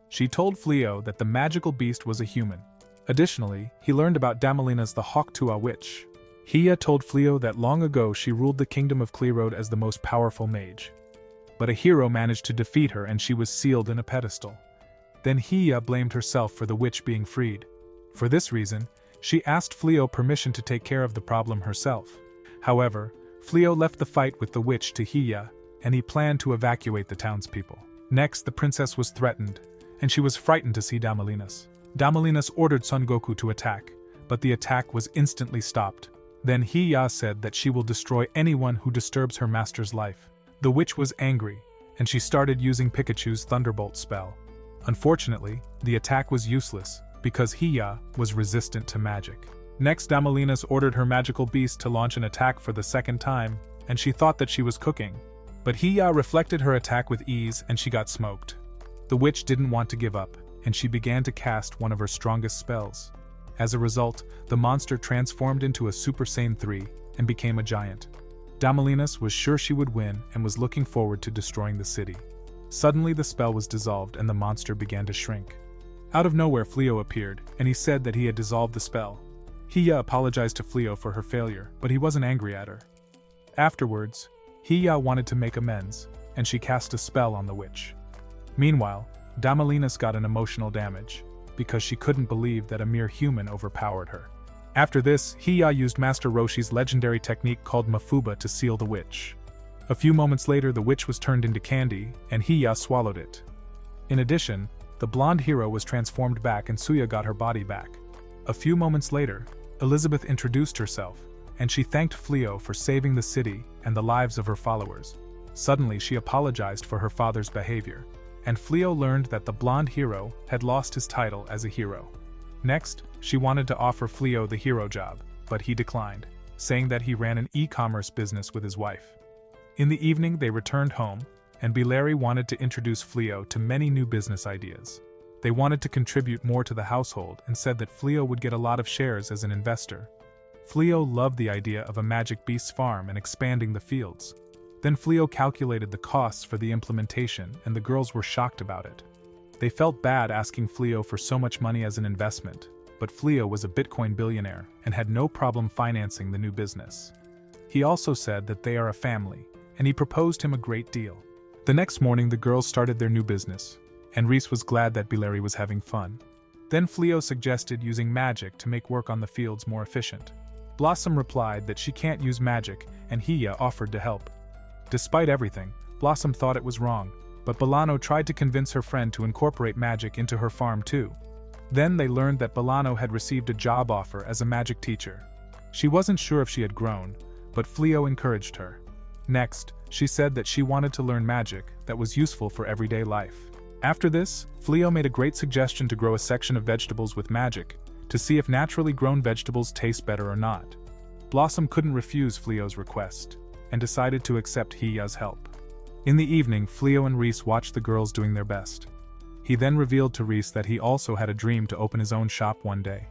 She told Fleo that the magical beast was a human. Additionally, he learned about Damalinas the Hawktua witch. Hiah told Fleo that long ago she ruled the kingdom of Clearroad as the most powerful mage. But a hero managed to defeat her and she was sealed in a pedestal. Then Hiah blamed herself for the witch being freed. For this reason, she asked Fleo permission to take care of the problem herself. However, Fleo left the fight with the witch to Hiah, and he planned to evacuate the townspeople. Next, the princess was threatened, and she was frightened to see Damalinas. Damalinas ordered Son Goku to attack, but the attack was instantly stopped. Then Hiah said that she will destroy anyone who disturbs her master's life. The witch was angry, and she started using Pikachu's Thunderbolt spell. Unfortunately, the attack was useless, because Hiah was resistant to magic. Next, Damalinas ordered her magical beast to launch an attack for the second time, and she thought that she was cooking. But Hiah reflected her attack with ease and she got smoked. The witch didn't want to give up, and she began to cast one of her strongest spells. As a result, the monster transformed into a Super Saiyan 3 and became a giant. Damalinas was sure she would win and was looking forward to destroying the city. Suddenly the spell was dissolved and the monster began to shrink. Out of nowhere, Fleo appeared, and he said that he had dissolved the spell. Hiah apologized to Fleo for her failure, but he wasn't angry at her. Afterwards, Hiah wanted to make amends, and she cast a spell on the witch. Meanwhile, Damalinas got an emotional damage, because she couldn't believe that a mere human overpowered her. After this, Hiah used Master Roshi's legendary technique called Mafuba to seal the witch. A few moments later, the witch was turned into candy, and Hiah swallowed it. In addition, the blonde hero was transformed back and Suya got her body back. A few moments later, Elizabeth introduced herself, and she thanked Fleo for saving the city and the lives of her followers. Suddenly, she apologized for her father's behavior, and Fleo learned that the blonde hero had lost his title as a hero. Next, she wanted to offer Fleo the hero job, but he declined, saying that he ran an e-commerce business with his wife. In the evening, they returned home, and Bileri wanted to introduce Fleo to many new business ideas. They wanted to contribute more to the household and said that Fleo would get a lot of shares as an investor. Fleo loved the idea of a magic beast farm and expanding the fields. Then Fleo calculated the costs for the implementation and the girls were shocked about it. They felt bad asking Fleo for so much money as an investment, but Fleo was a Bitcoin billionaire and had no problem financing the new business. He also said that they are a family, and he proposed him a great deal. The next morning the girls started their new business, and Reese was glad that Bileri was having fun. Then Fleo suggested using magic to make work on the fields more efficient. Blossom replied that she can't use magic, and Hiah offered to help. Despite everything, Blossom thought it was wrong, but Bolano tried to convince her friend to incorporate magic into her farm too. Then they learned that Bolano had received a job offer as a magic teacher. She wasn't sure if she had grown, but Fleo encouraged her. Next, she said that she wanted to learn magic that was useful for everyday life. After this, Fleo made a great suggestion to grow a section of vegetables with magic, to see if naturally grown vegetables taste better or not. Blossom couldn't refuse Fleo's request, and decided to accept Hiah's help. In the evening, Fleo and Reese watched the girls doing their best. He then revealed to Reese that he also had a dream to open his own shop one day.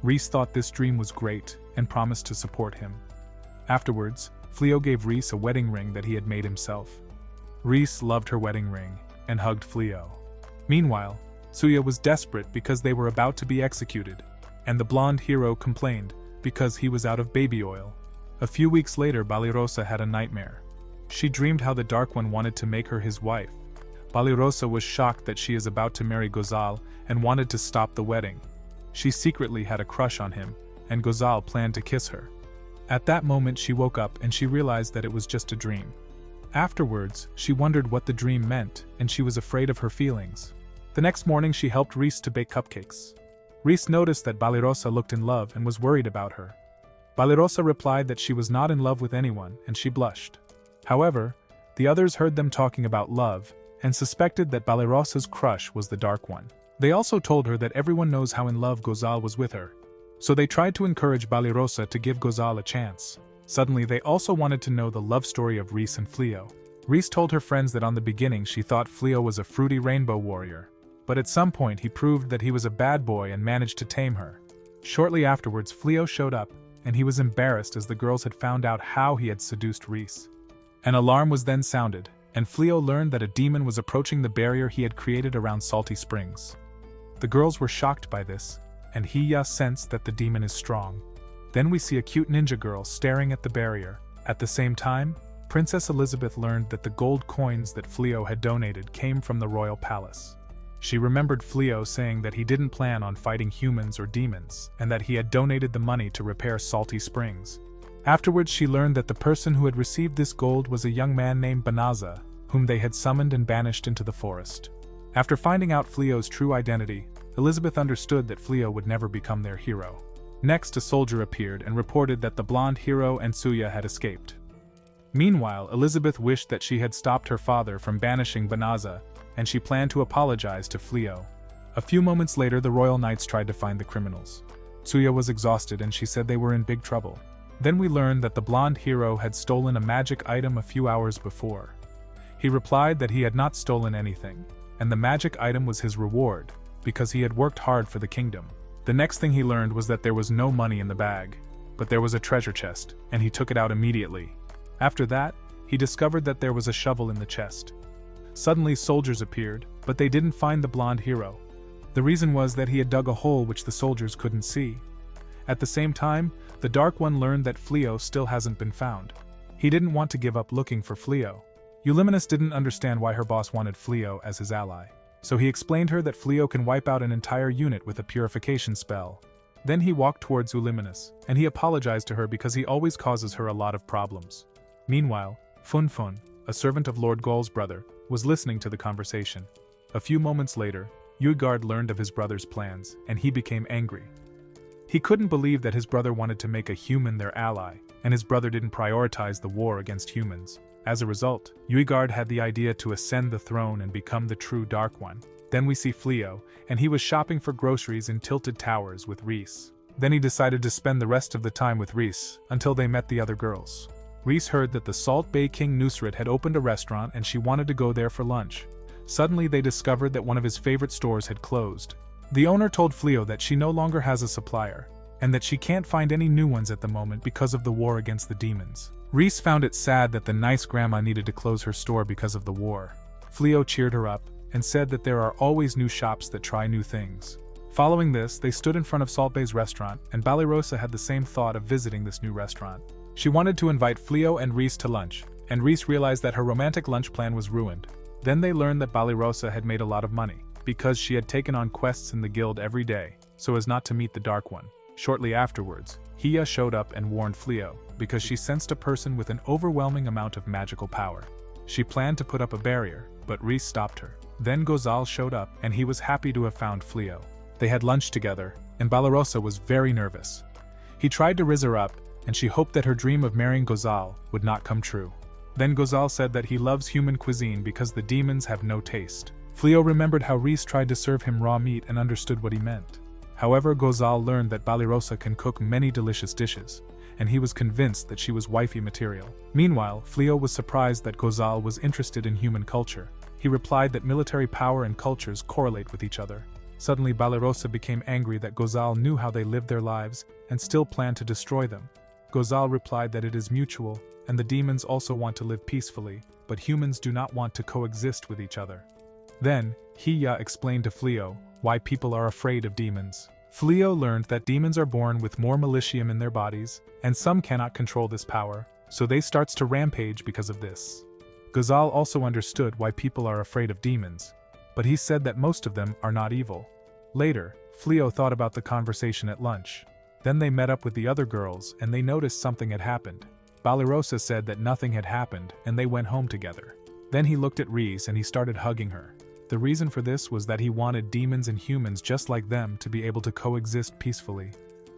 Reese thought this dream was great, and promised to support him. Afterwards, Fleo gave Reese a wedding ring that he had made himself. Rhys loved her wedding ring and hugged Fleo. Meanwhile, Tsuya was desperate because they were about to be executed, and the blonde hero complained because he was out of baby oil. A few weeks later, Balirosa had a nightmare. She dreamed how the Dark One wanted to make her his wife. Balirosa was shocked that she is about to marry Gaul and wanted to stop the wedding. She secretly had a crush on him, and Gaul planned to kiss her. At that moment she woke up and she realized that it was just a dream. Afterwards, she wondered what the dream meant, and she was afraid of her feelings. The next morning she helped Rhys to bake cupcakes. Rhys noticed that Balirosa looked in love and was worried about her. Balirosa replied that she was not in love with anyone, and she blushed. However, the others heard them talking about love, and suspected that Balirosa's crush was the Dark One. They also told her that everyone knows how in love Gaul was with her. So they tried to encourage Balirosa to give Gaul a chance. Suddenly they also wanted to know the love story of Rhys and Fleo. Rhys told her friends that on the beginning she thought Fleo was a fruity rainbow warrior, but at some point he proved that he was a bad boy and managed to tame her. Shortly afterwards Fleo showed up, and he was embarrassed as the girls had found out how he had seduced Rhys. An alarm was then sounded, and Fleo learned that a demon was approaching the barrier he had created around Salty Springs. The girls were shocked by this, and Hiah sensed that the demon is strong. Then we see a cute ninja girl staring at the barrier. At the same time, Princess Elizabeth learned that the gold coins that Fleo had donated came from the royal palace. She remembered Fleo saying that he didn't plan on fighting humans or demons, and that he had donated the money to repair Salty Springs. Afterwards she learned that the person who had received this gold was a young man named Bonaza, whom they had summoned and banished into the forest. After finding out Fleo's true identity, Elizabeth understood that Fleo would never become their hero. Next, a soldier appeared and reported that the blonde hero and Tsuya had escaped. Meanwhile, Elizabeth wished that she had stopped her father from banishing Bonaza, and she planned to apologize to Fleo. A few moments later, the royal knights tried to find the criminals. Tsuya was exhausted and she said they were in big trouble. Then we learned that the blonde hero had stolen a magic item a few hours before. He replied that he had not stolen anything, and the magic item was his reward, because he had worked hard for the kingdom. The next thing he learned was that there was no money in the bag, but there was a treasure chest, and he took it out immediately. After that, he discovered that there was a shovel in the chest. Suddenly soldiers appeared, but they didn't find the blonde hero. The reason was that he had dug a hole which the soldiers couldn't see. At the same time, the Dark One learned that Fleo still hasn't been found. He didn't want to give up looking for Fleo. Euliminus didn't understand why her boss wanted Fleo as his ally, so he explained her that Fleo can wipe out an entire unit with a purification spell. Then he walked towards Euliminus, and he apologized to her because he always causes her a lot of problems. Meanwhile, Funfun, a servant of Lord Gaul's brother, was listening to the conversation. A few moments later, RIzzgod learned of his brother's plans, and he became angry. He couldn't believe that his brother wanted to make a human their ally, and his brother didn't prioritize the war against humans. As a result, RIzzgod had the idea to ascend the throne and become the true Dark One. Then we see Fleo, and he was shopping for groceries in Tilted Towers with Rhys. Then he decided to spend the rest of the time with Rhys, until they met the other girls. Rhys heard that the Salt Bay King Nusret had opened a restaurant and she wanted to go there for lunch. Suddenly they discovered that one of his favorite stores had closed. The owner told Fleo that she no longer has a supplier, and that she can't find any new ones at the moment because of the war against the demons. Rhys found it sad that the nice grandma needed to close her store because of the war. Fleo cheered her up, and said that there are always new shops that try new things. Following this, they stood in front of Salt Bay's restaurant, and Balirosa had the same thought of visiting this new restaurant. She wanted to invite Fleo and Rhys to lunch, and Rhys realized that her romantic lunch plan was ruined. Then they learned that Balirosa had made a lot of money, because she had taken on quests in the guild every day, so as not to meet the Dark One. Shortly afterwards, Hiah showed up and warned Fleo, because she sensed a person with an overwhelming amount of magical power. She planned to put up a barrier, but Rhys stopped her. Then Gaul showed up, and he was happy to have found Fleo. They had lunch together, and Balirosa was very nervous. He tried to rizz her up, and she hoped that her dream of marrying Gaul would not come true. Then Gaul said that he loves human cuisine because the demons have no taste. Fleo remembered how Rhys tried to serve him raw meat and understood what he meant. However, Gaul learned that Balirosa can cook many delicious dishes, and he was convinced that she was wifey material. Meanwhile, Fleo was surprised that Gaul was interested in human culture. He replied that military power and cultures correlate with each other. Suddenly Balirosa became angry that Gaul knew how they lived their lives and still planned to destroy them. Gaul replied that it is mutual, and the demons also want to live peacefully, but humans do not want to coexist with each other. Then, Hiah explained to Fleo why people are afraid of demons. Fleo learned that demons are born with more malicium in their bodies, and some cannot control this power, so they starts to rampage because of this. Gaul also understood why people are afraid of demons, but he said that most of them are not evil. Later, Fleo thought about the conversation at lunch. Then they met up with the other girls and they noticed something had happened. Balirosa said that nothing had happened and they went home together. Then he looked at Riz and he started hugging her. The reason for this was that he wanted demons and humans just like them to be able to coexist peacefully.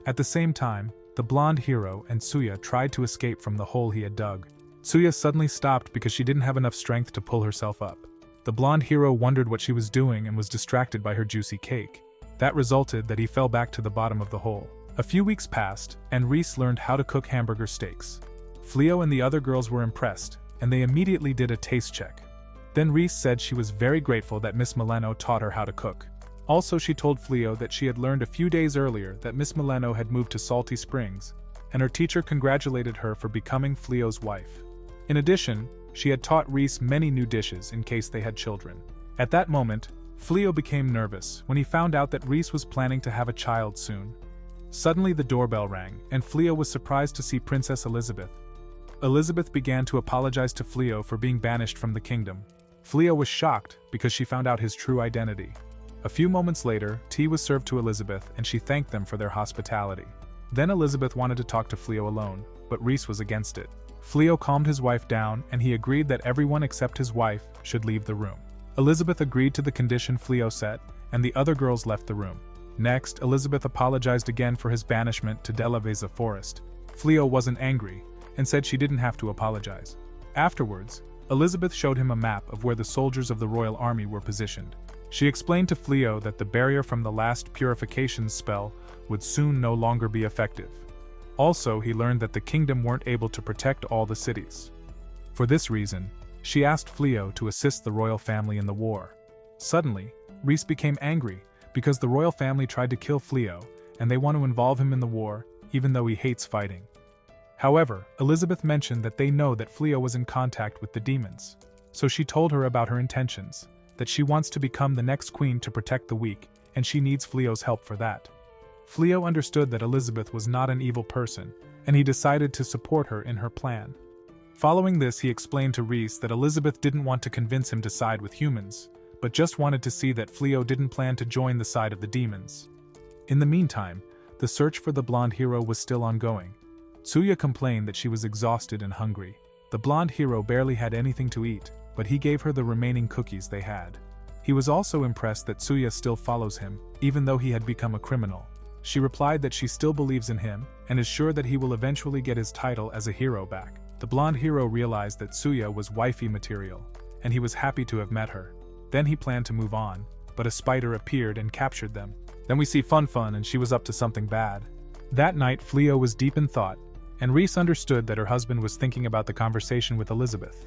At the same time, the blonde hero and Tsuya tried to escape from the hole he had dug. Tsuya suddenly stopped because she didn't have enough strength to pull herself up. The blonde hero wondered what she was doing and was distracted by her juicy cake. That resulted that he fell back to the bottom of the hole. A few weeks passed, and Riz learned how to cook hamburger steaks. Fleo and the other girls were impressed, and they immediately did a taste check. Then Riz said she was very grateful that Miss Mileno taught her how to cook. Also, she told Fleo that she had learned a few days earlier that Miss Mileno had moved to Salty Springs, and her teacher congratulated her for becoming Fleo's wife. In addition, she had taught Riz many new dishes in case they had children. At that moment, Fleo became nervous when he found out that Riz was planning to have a child soon. Suddenly the doorbell rang, and Fleo was surprised to see Princess Elizabeth. Elizabeth began to apologize to Fleo for being banished from the kingdom. Fleo was shocked because she found out his true identity. A few moments later, tea was served to Elizabeth and she thanked them for their hospitality. Then Elizabeth wanted to talk to Fleo alone, but Riz was against it. Fleo calmed his wife down and he agreed that everyone except his wife should leave the room. Elizabeth agreed to the condition Fleo set, and the other girls left the room. Next, Elizabeth apologized again for his banishment to Delaveza Forest. Fleo wasn't angry, and said she didn't have to apologize. Afterwards, Elizabeth showed him a map of where the soldiers of the royal army were positioned. She explained to Fleo that the barrier from the last purification spell would soon no longer be effective. Also, he learned that the kingdom weren't able to protect all the cities. For this reason, she asked Fleo to assist the royal family in the war. Suddenly, Riz became angry, because the royal family tried to kill Fleo, and they want to involve him in the war, even though he hates fighting. However, Elizabeth mentioned that they know that Fleo was in contact with the demons. So she told her about her intentions, that she wants to become the next queen to protect the weak, and she needs Fleo's help for that. Fleo understood that Elizabeth was not an evil person, and he decided to support her in her plan. Following this, he explained to Riz that Elizabeth didn't want to convince him to side with humans, but just wanted to see that Fleo didn't plan to join the side of the demons. In the meantime, the search for the blonde hero was still ongoing. Tsuya complained that she was exhausted and hungry. The blonde hero barely had anything to eat, but he gave her the remaining cookies they had. He was also impressed that Tsuya still follows him, even though he had become a criminal. She replied that she still believes in him, and is sure that he will eventually get his title as a hero back. The blonde hero realized that Tsuya was wifey material, and he was happy to have met her. Then he planned to move on, but a spider appeared and captured them. Then we see Fun and she was up to something bad. That night Fleo was deep in thought, and Riz understood that her husband was thinking about the conversation with Elizabeth.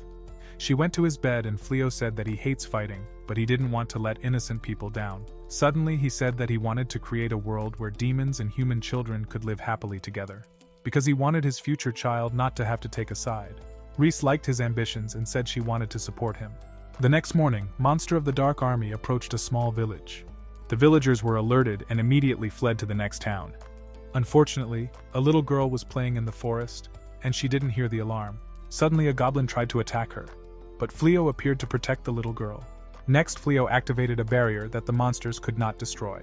She went to his bed and Fleo said that he hates fighting, but he didn't want to let innocent people down. Suddenly he said that he wanted to create a world where demons and human children could live happily together, because he wanted his future child not to have to take a side. Riz liked his ambitions and said she wanted to support him. The next morning, Monster of the Dark Army approached a small village. The villagers were alerted and immediately fled to the next town. Unfortunately, a little girl was playing in the forest, and she didn't hear the alarm. Suddenly a goblin tried to attack her, but Fleo appeared to protect the little girl. Next, Fleo activated a barrier that the monsters could not destroy.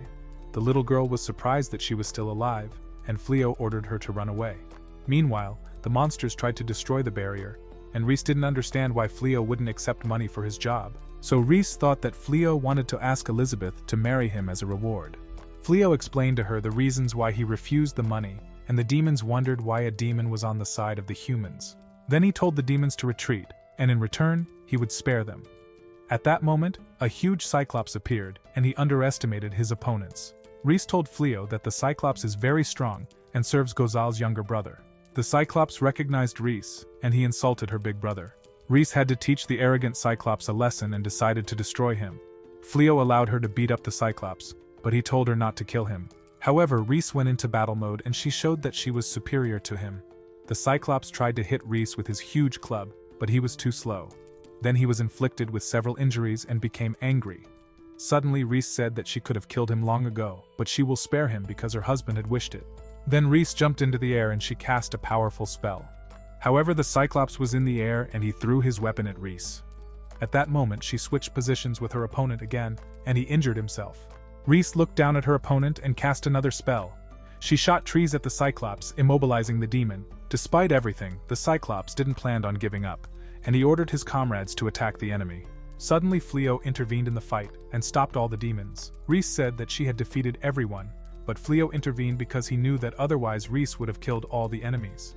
The little girl was surprised that she was still alive, and Fleo ordered her to run away. Meanwhile, the monsters tried to destroy the barrier, and Riz didn't understand why Fleo wouldn't accept money for his job. So Riz thought that Fleo wanted to ask Elizabeth to marry him as a reward. Fleo explained to her the reasons why he refused the money, and the demons wondered why a demon was on the side of the humans. Then he told the demons to retreat, and in return, he would spare them. At that moment, a huge Cyclops appeared, and he underestimated his opponents. Riz told Fleo that the Cyclops is very strong and serves Gozal's younger brother. The Cyclops recognized Riz, and he insulted her big brother. Riz had to teach the arrogant Cyclops a lesson and decided to destroy him. Fleo allowed her to beat up the Cyclops, but he told her not to kill him. However, Riz went into battle mode and she showed that she was superior to him. The Cyclops tried to hit Reese with his huge club, but he was too slow. Then he was inflicted with several injuries and became angry. Suddenly Reese said that she could have killed him long ago, but she will spare him because her husband had wished it. Then Reese jumped into the air and she cast a powerful spell. However, the Cyclops was in the air and he threw his weapon at Reese. At that moment she switched positions with her opponent again, and he injured himself. Reese looked down at her opponent and cast another spell. She shot trees at the Cyclops, immobilizing the demon. Despite everything, the Cyclops didn't plan on giving up, and he ordered his comrades to attack the enemy. Suddenly Fleo intervened in the fight and stopped all the demons. Reese said that she had defeated everyone, but Fleo intervened because he knew that otherwise Reese would have killed all the enemies.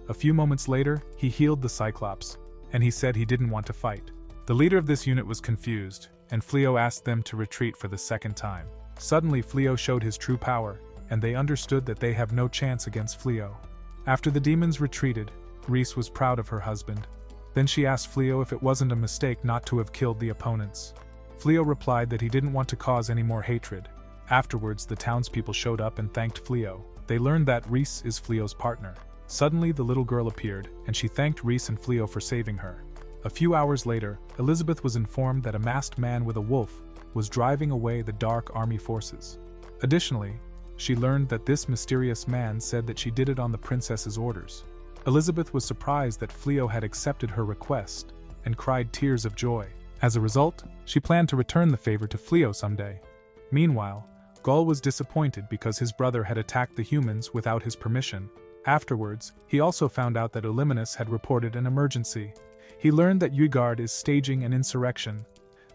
A few moments later, he healed the Cyclops, and he said he didn't want to fight. The leader of this unit was confused, and Fleo asked them to retreat for the second time. Suddenly Fleo showed his true power, and they understood that they have no chance against Fleo. After the demons retreated, Reese was proud of her husband. Then she asked Fleo if it wasn't a mistake not to have killed the opponents. Fleo replied that he didn't want to cause any more hatred. Afterwards, the townspeople showed up and thanked Fleo. They learned that Reese is Fleo's partner. Suddenly, the little girl appeared, and she thanked Reese and Fleo for saving her. A few hours later, Elizabeth was informed that a masked man with a wolf was driving away the Dark Army forces. Additionally, she learned that this mysterious man said that she did it on the princess's orders. Elizabeth was surprised that Fleo had accepted her request and cried tears of joy. As a result, she planned to return the favor to Fleo someday. Meanwhile, Gaul was disappointed because his brother had attacked the humans without his permission. Afterwards, he also found out that Illuminus had reported an emergency. He learned that RIzzgod is staging an insurrection.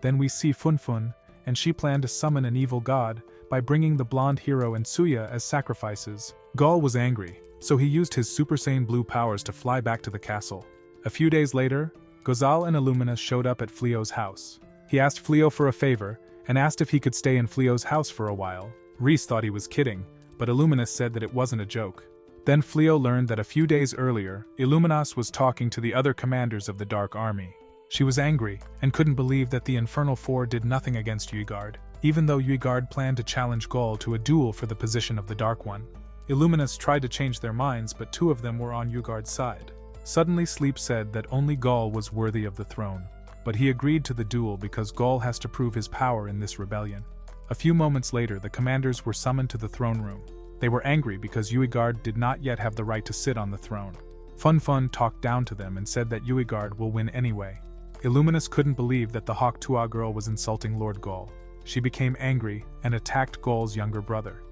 Then we see Funfun, and she planned to summon an evil god by bringing the blonde hero and Suya as sacrifices. Gaul was angry, so he used his Super Saiyan Blue powers to fly back to the castle. A few days later, Gaul and Illuminus showed up at Fleo's house. He asked Fleo for a favor, and asked if he could stay in Fleo's house for a while. Reese thought he was kidding, but Illuminus said that it wasn't a joke. Then Fleo learned that a few days earlier, Illuminus was talking to the other commanders of the Dark Army. She was angry, and couldn't believe that the Infernal Four did nothing against RIzzgod, even though RIzzgod planned to challenge Gaul to a duel for the position of the Dark One. Illuminus tried to change their minds, but two of them were on RIzzgod's side. Suddenly Sleep said that only Gaul was worthy of the throne, but he agreed to the duel because Gaul has to prove his power in this rebellion. A few moments later, the commanders were summoned to the throne room. They were angry because RIzzgod did not yet have the right to sit on the throne. Funfun talked down to them and said that RIzzgod will win anyway. Illuminus couldn't believe that the Hawk Tua girl was insulting Lord Gaul. She became angry and attacked Gaul's younger brother.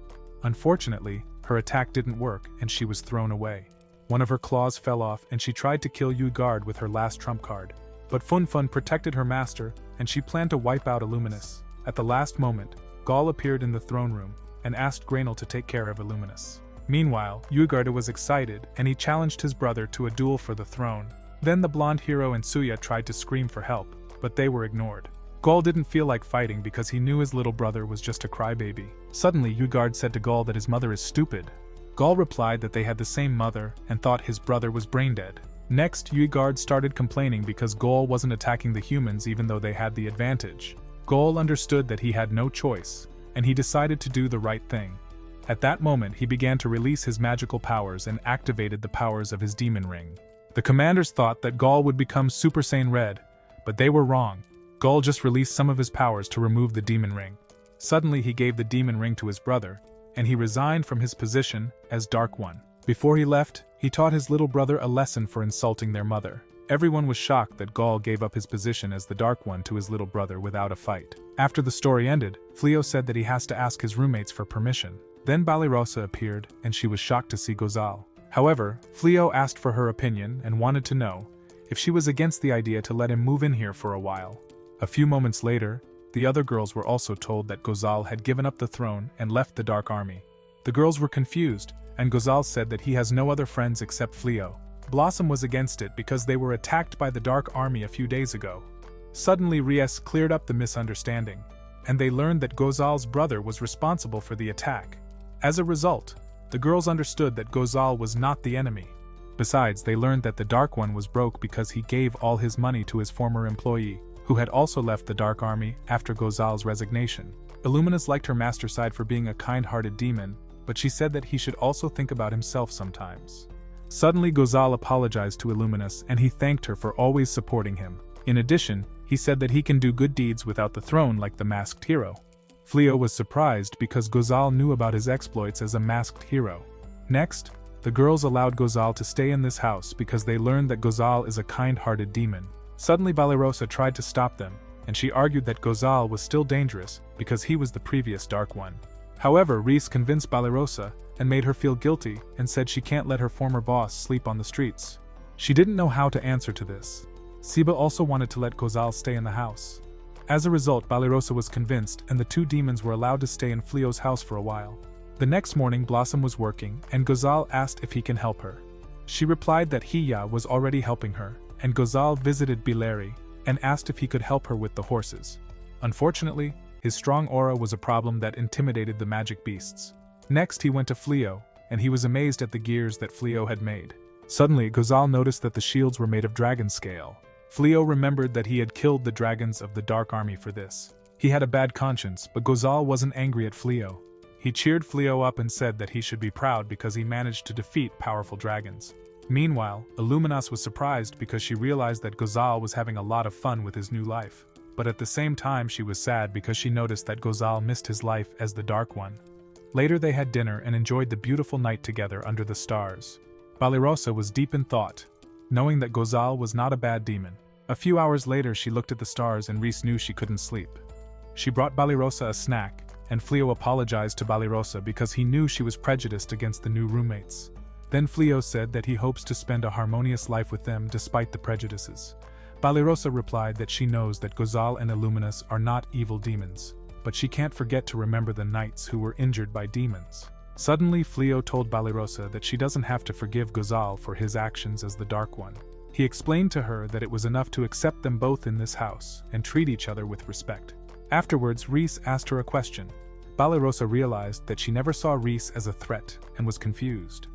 Unfortunately, her attack didn't work and she was thrown away. One of her claws fell off and she tried to kill RIzzgod with her last trump card. But Funfun protected her master and she planned to wipe out Illuminus. At the last moment, Gaul appeared in the throne room and asked Grainel to take care of Illuminus. Meanwhile, RIzzgod was excited and he challenged his brother to a duel for the throne. Then the blonde hero and Suya tried to scream for help, but they were ignored. Gaul didn't feel like fighting because he knew his little brother was just a crybaby. Suddenly, RIzzgod said to Gaul that his mother is stupid. Gaul replied that they had the same mother and thought his brother was brain-dead. Next, RIzzgod started complaining because Gaul wasn't attacking the humans even though they had the advantage. Gaul understood that he had no choice, and he decided to do the right thing. At that moment, he began to release his magical powers and activated the powers of his demon ring. The commanders thought that Gaul would become Super Saiyan Red, but they were wrong. Gaul just released some of his powers to remove the demon ring. Suddenly, he gave the demon ring to his brother, and he resigned from his position as Dark One. Before he left, he taught his little brother a lesson for insulting their mother. Everyone was shocked that Gaul gave up his position as the Dark One to his little brother without a fight. After the story ended, Fleo said that he has to ask his roommates for permission. Then Balirosa appeared, and she was shocked to see Gaul. However, Fleo asked for her opinion and wanted to know if she was against the idea to let him move in here for a while. A few moments later, the other girls were also told that Gaul had given up the throne and left the Dark Army. The girls were confused, and Gaul said that he has no other friends except Fleo. Blossom was against it because they were attacked by the Dark Army a few days ago. Suddenly, Ries cleared up the misunderstanding, and they learned that Gaul's brother was responsible for the attack. As a result, the girls understood that Gaul was not the enemy. Besides, they learned that the Dark One was broke because he gave all his money to his former employee, who had also left the Dark Army after Gaul's resignation. Illuminus liked her master side for being a kind-hearted demon, but she said that he should also think about himself sometimes. Suddenly Gaul apologized to Illuminus and he thanked her for always supporting him. In addition, he said that he can do good deeds without the throne like the masked hero. Fleo was surprised because Gaul knew about his exploits as a masked hero. Next, the girls allowed Gaul to stay in this house because they learned that Gaul is a kind-hearted demon. Suddenly Balirosa tried to stop them, and she argued that Gaul was still dangerous because he was the previous Dark One. However, Riz convinced Balirosa and made her feel guilty and said she can't let her former boss sleep on the streets. She didn't know how to answer to this. Siba also wanted to let Gaul stay in the house. As a result, Balirosa was convinced and the two demons were allowed to stay in Fleo's house for a while. The next morning Blossom was working and Gaul asked if he can help her. She replied that Hiah was already helping her, and Gaul visited Bileri and asked if he could help her with the horses. Unfortunately, his strong aura was a problem that intimidated the magic beasts. Next he went to Fleo, and he was amazed at the gears that Fleo had made. Suddenly Gaul noticed that the shields were made of dragon scale. Fleo remembered that he had killed the dragons of the Dark Army for this. He had a bad conscience, but Gaul wasn't angry at Fleo. He cheered Fleo up and said that he should be proud because he managed to defeat powerful dragons. Meanwhile, Illuminus was surprised because she realized that Gaul was having a lot of fun with his new life. But at the same time she was sad because she noticed that Gaul missed his life as the Dark One. Later they had dinner and enjoyed the beautiful night together under the stars. Balirosa was deep in thought, knowing that Gaul was not a bad demon. A few hours later she looked at the stars and Riz knew she couldn't sleep. She brought Balirosa a snack, and Fleo apologized to Balirosa because he knew she was prejudiced against the new roommates. Then Fleo said that he hopes to spend a harmonious life with them despite the prejudices. Balirosa replied that she knows that Gaul and Illuminus are not evil demons, but she can't forget to remember the knights who were injured by demons. Suddenly Fleo told Balirosa that she doesn't have to forgive Gaul for his actions as the Dark One. He explained to her that it was enough to accept them both in this house and treat each other with respect. Afterwards Riz asked her a question. Balirosa realized that she never saw Riz as a threat and was confused.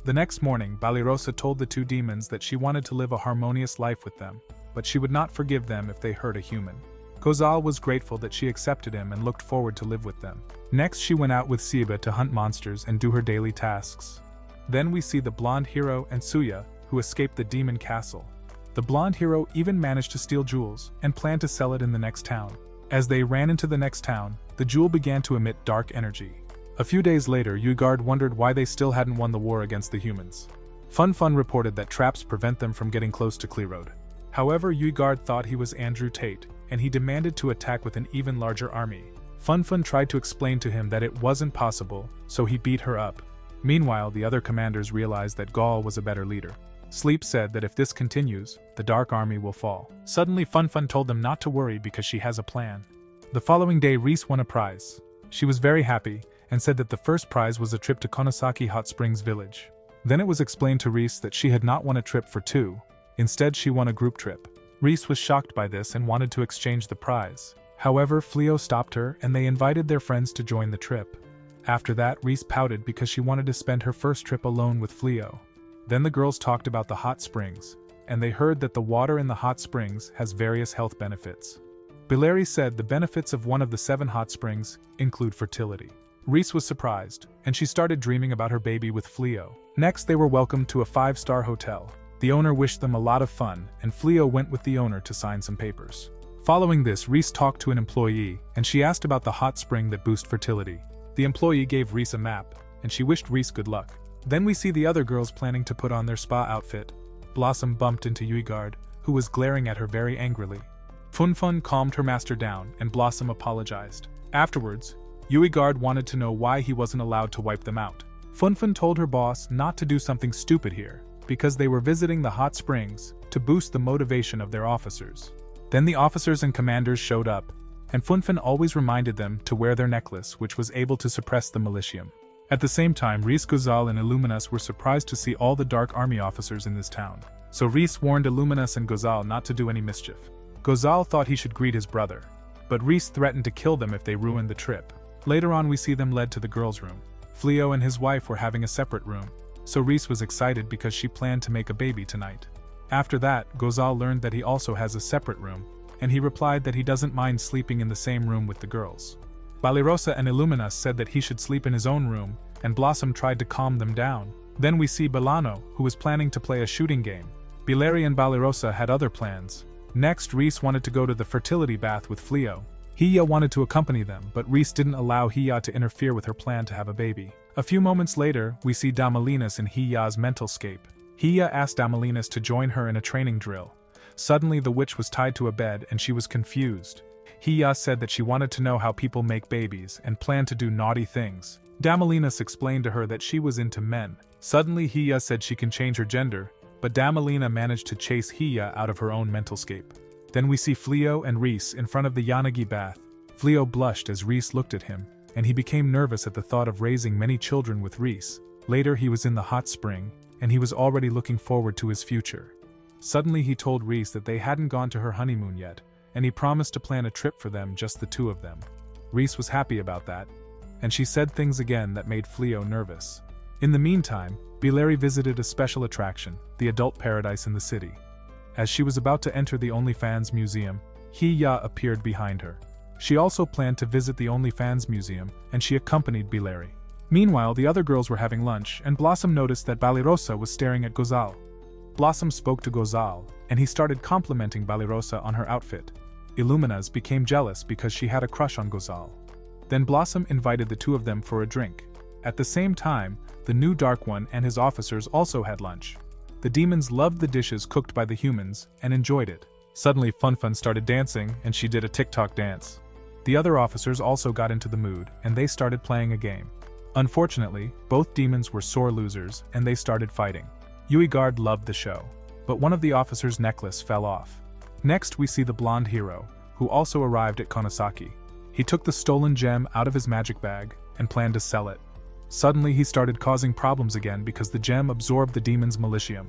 The next morning Balirosa told the two demons that she wanted to live a harmonious life with them, but she would not forgive them if they hurt a human. Gaul was grateful that she accepted him and looked forward to live with them. Next she went out with Siba to hunt monsters and do her daily tasks. Then we see the blonde hero and Suya, who escaped the demon castle. The blonde hero even managed to steal jewels and planned to sell it in the next town. As they ran into the next town, the jewel began to emit dark energy. A few days later, RIzzgod wondered why they still hadn't won the war against the humans. Fun reported that traps prevent them from getting close to Clearroad. However, RIzzgod thought he was Andrew Tate, and he demanded to attack with an even larger army. Fun tried to explain to him that it wasn't possible, so he beat her up. Meanwhile, the other commanders realized that Gaul was a better leader. Sleep said that if this continues, the Dark Army will fall. Suddenly Fun told them not to worry because she has a plan. The following day Riz won a prize. She was very happy, and said that the first prize was a trip to Konosaki Hot Springs Village. Then it was explained to Riz that she had not won a trip for two. Instead she won a group trip. Riz was shocked by this and wanted to exchange the prize. However, Fleo stopped her and they invited their friends to join the trip. After that, Riz pouted because she wanted to spend her first trip alone with Fleo. Then the girls talked about the hot springs, and they heard that the water in the hot springs has various health benefits. Bileri said the benefits of one of the 7 hot springs include fertility. Riz was surprised, and she started dreaming about her baby with Fleo. Next they were welcomed to a 5-star hotel. The owner wished them a lot of fun, and Fleo went with the owner to sign some papers. Following this, Riz talked to an employee, and she asked about the hot spring that boosts fertility. The employee gave Riz a map, and she wished Riz good luck. Then we see the other girls planning to put on their spa outfit. Blossom bumped into RIzzgod, who was glaring at her very angrily. Fun calmed her master down, and Blossom apologized. Afterwards, RIzzgod wanted to know why he wasn't allowed to wipe them out. Fun told her boss not to do something stupid here, because they were visiting the hot springs to boost the motivation of their officers. Then the officers and commanders showed up, and Fun always reminded them to wear their necklace, which was able to suppress the militium. At the same time, Riz, Gaul, and Illuminus were surprised to see all the Dark Army officers in this town. So Riz warned Illuminus and Gaul not to do any mischief. Gaul thought he should greet his brother, but Riz threatened to kill them if they ruined the trip. Later on we see them led to the girls' room. Fleo and his wife were having a separate room, so Riz was excited because she planned to make a baby tonight. After that, Gaul learned that he also has a separate room, and he replied that he doesn't mind sleeping in the same room with the girls. Balirosa and Illuminus said that he should sleep in his own room, and Blossom tried to calm them down, Then we see Belano, who was planning to play a shooting game. Bileri and Balirosa had other plans. Next, Reese wanted to go to the fertility bath with Fleo. Hiah wanted to accompany them, but Reese didn't allow Hiah to interfere with her plan to have a baby. A few moments later, we see Damalinas in Hiah's mental scape. Hiah asked Damalinas to join her in a training drill. Suddenly the witch was tied to a bed and she was confused. Hiah said that she wanted to know how people make babies and planned to do naughty things. Damalinas explained to her that she was into men. Suddenly Hiah said she can change her gender, but Damalina managed to chase Hiah out of her own mental scape. Then we see Fleo and Reese in front of the Yanagi bath. Fleo blushed as Reese looked at him, and he became nervous at the thought of raising many children with Reese. Later he was in the hot spring, and he was already looking forward to his future. Suddenly he told Reese that they hadn't gone to her honeymoon yet, and he promised to plan a trip for them, just the two of them. Reese was happy about that, and she said things again that made Fleo nervous. In the meantime, Bileri visited a special attraction, the adult paradise in the city. As she was about to enter the OnlyFans museum, Hiah appeared behind her. She also planned to visit the OnlyFans museum, and she accompanied Bileri. Meanwhile, the other girls were having lunch, and Blossom noticed that Balirosa was staring at Gozal. Blossom spoke to Gozal, and he started complimenting Balirosa on her outfit. Illuminas became jealous because she had a crush on Gozal. Then Blossom invited the two of them for a drink. At the same time, the new Dark One and his officers also had lunch. The demons loved the dishes cooked by the humans and enjoyed it. Suddenly Funfun started dancing and she did a TikTok dance. The other officers also got into the mood and they started playing a game. Unfortunately, both demons were sore losers and they started fighting. RIzzgod loved the show, but one of the officers' necklace fell off. Next we see the blonde hero, who also arrived at Konosaki. He took the stolen gem out of his magic bag and planned to sell it. Suddenly he started causing problems again because the gem absorbed the demon's militium.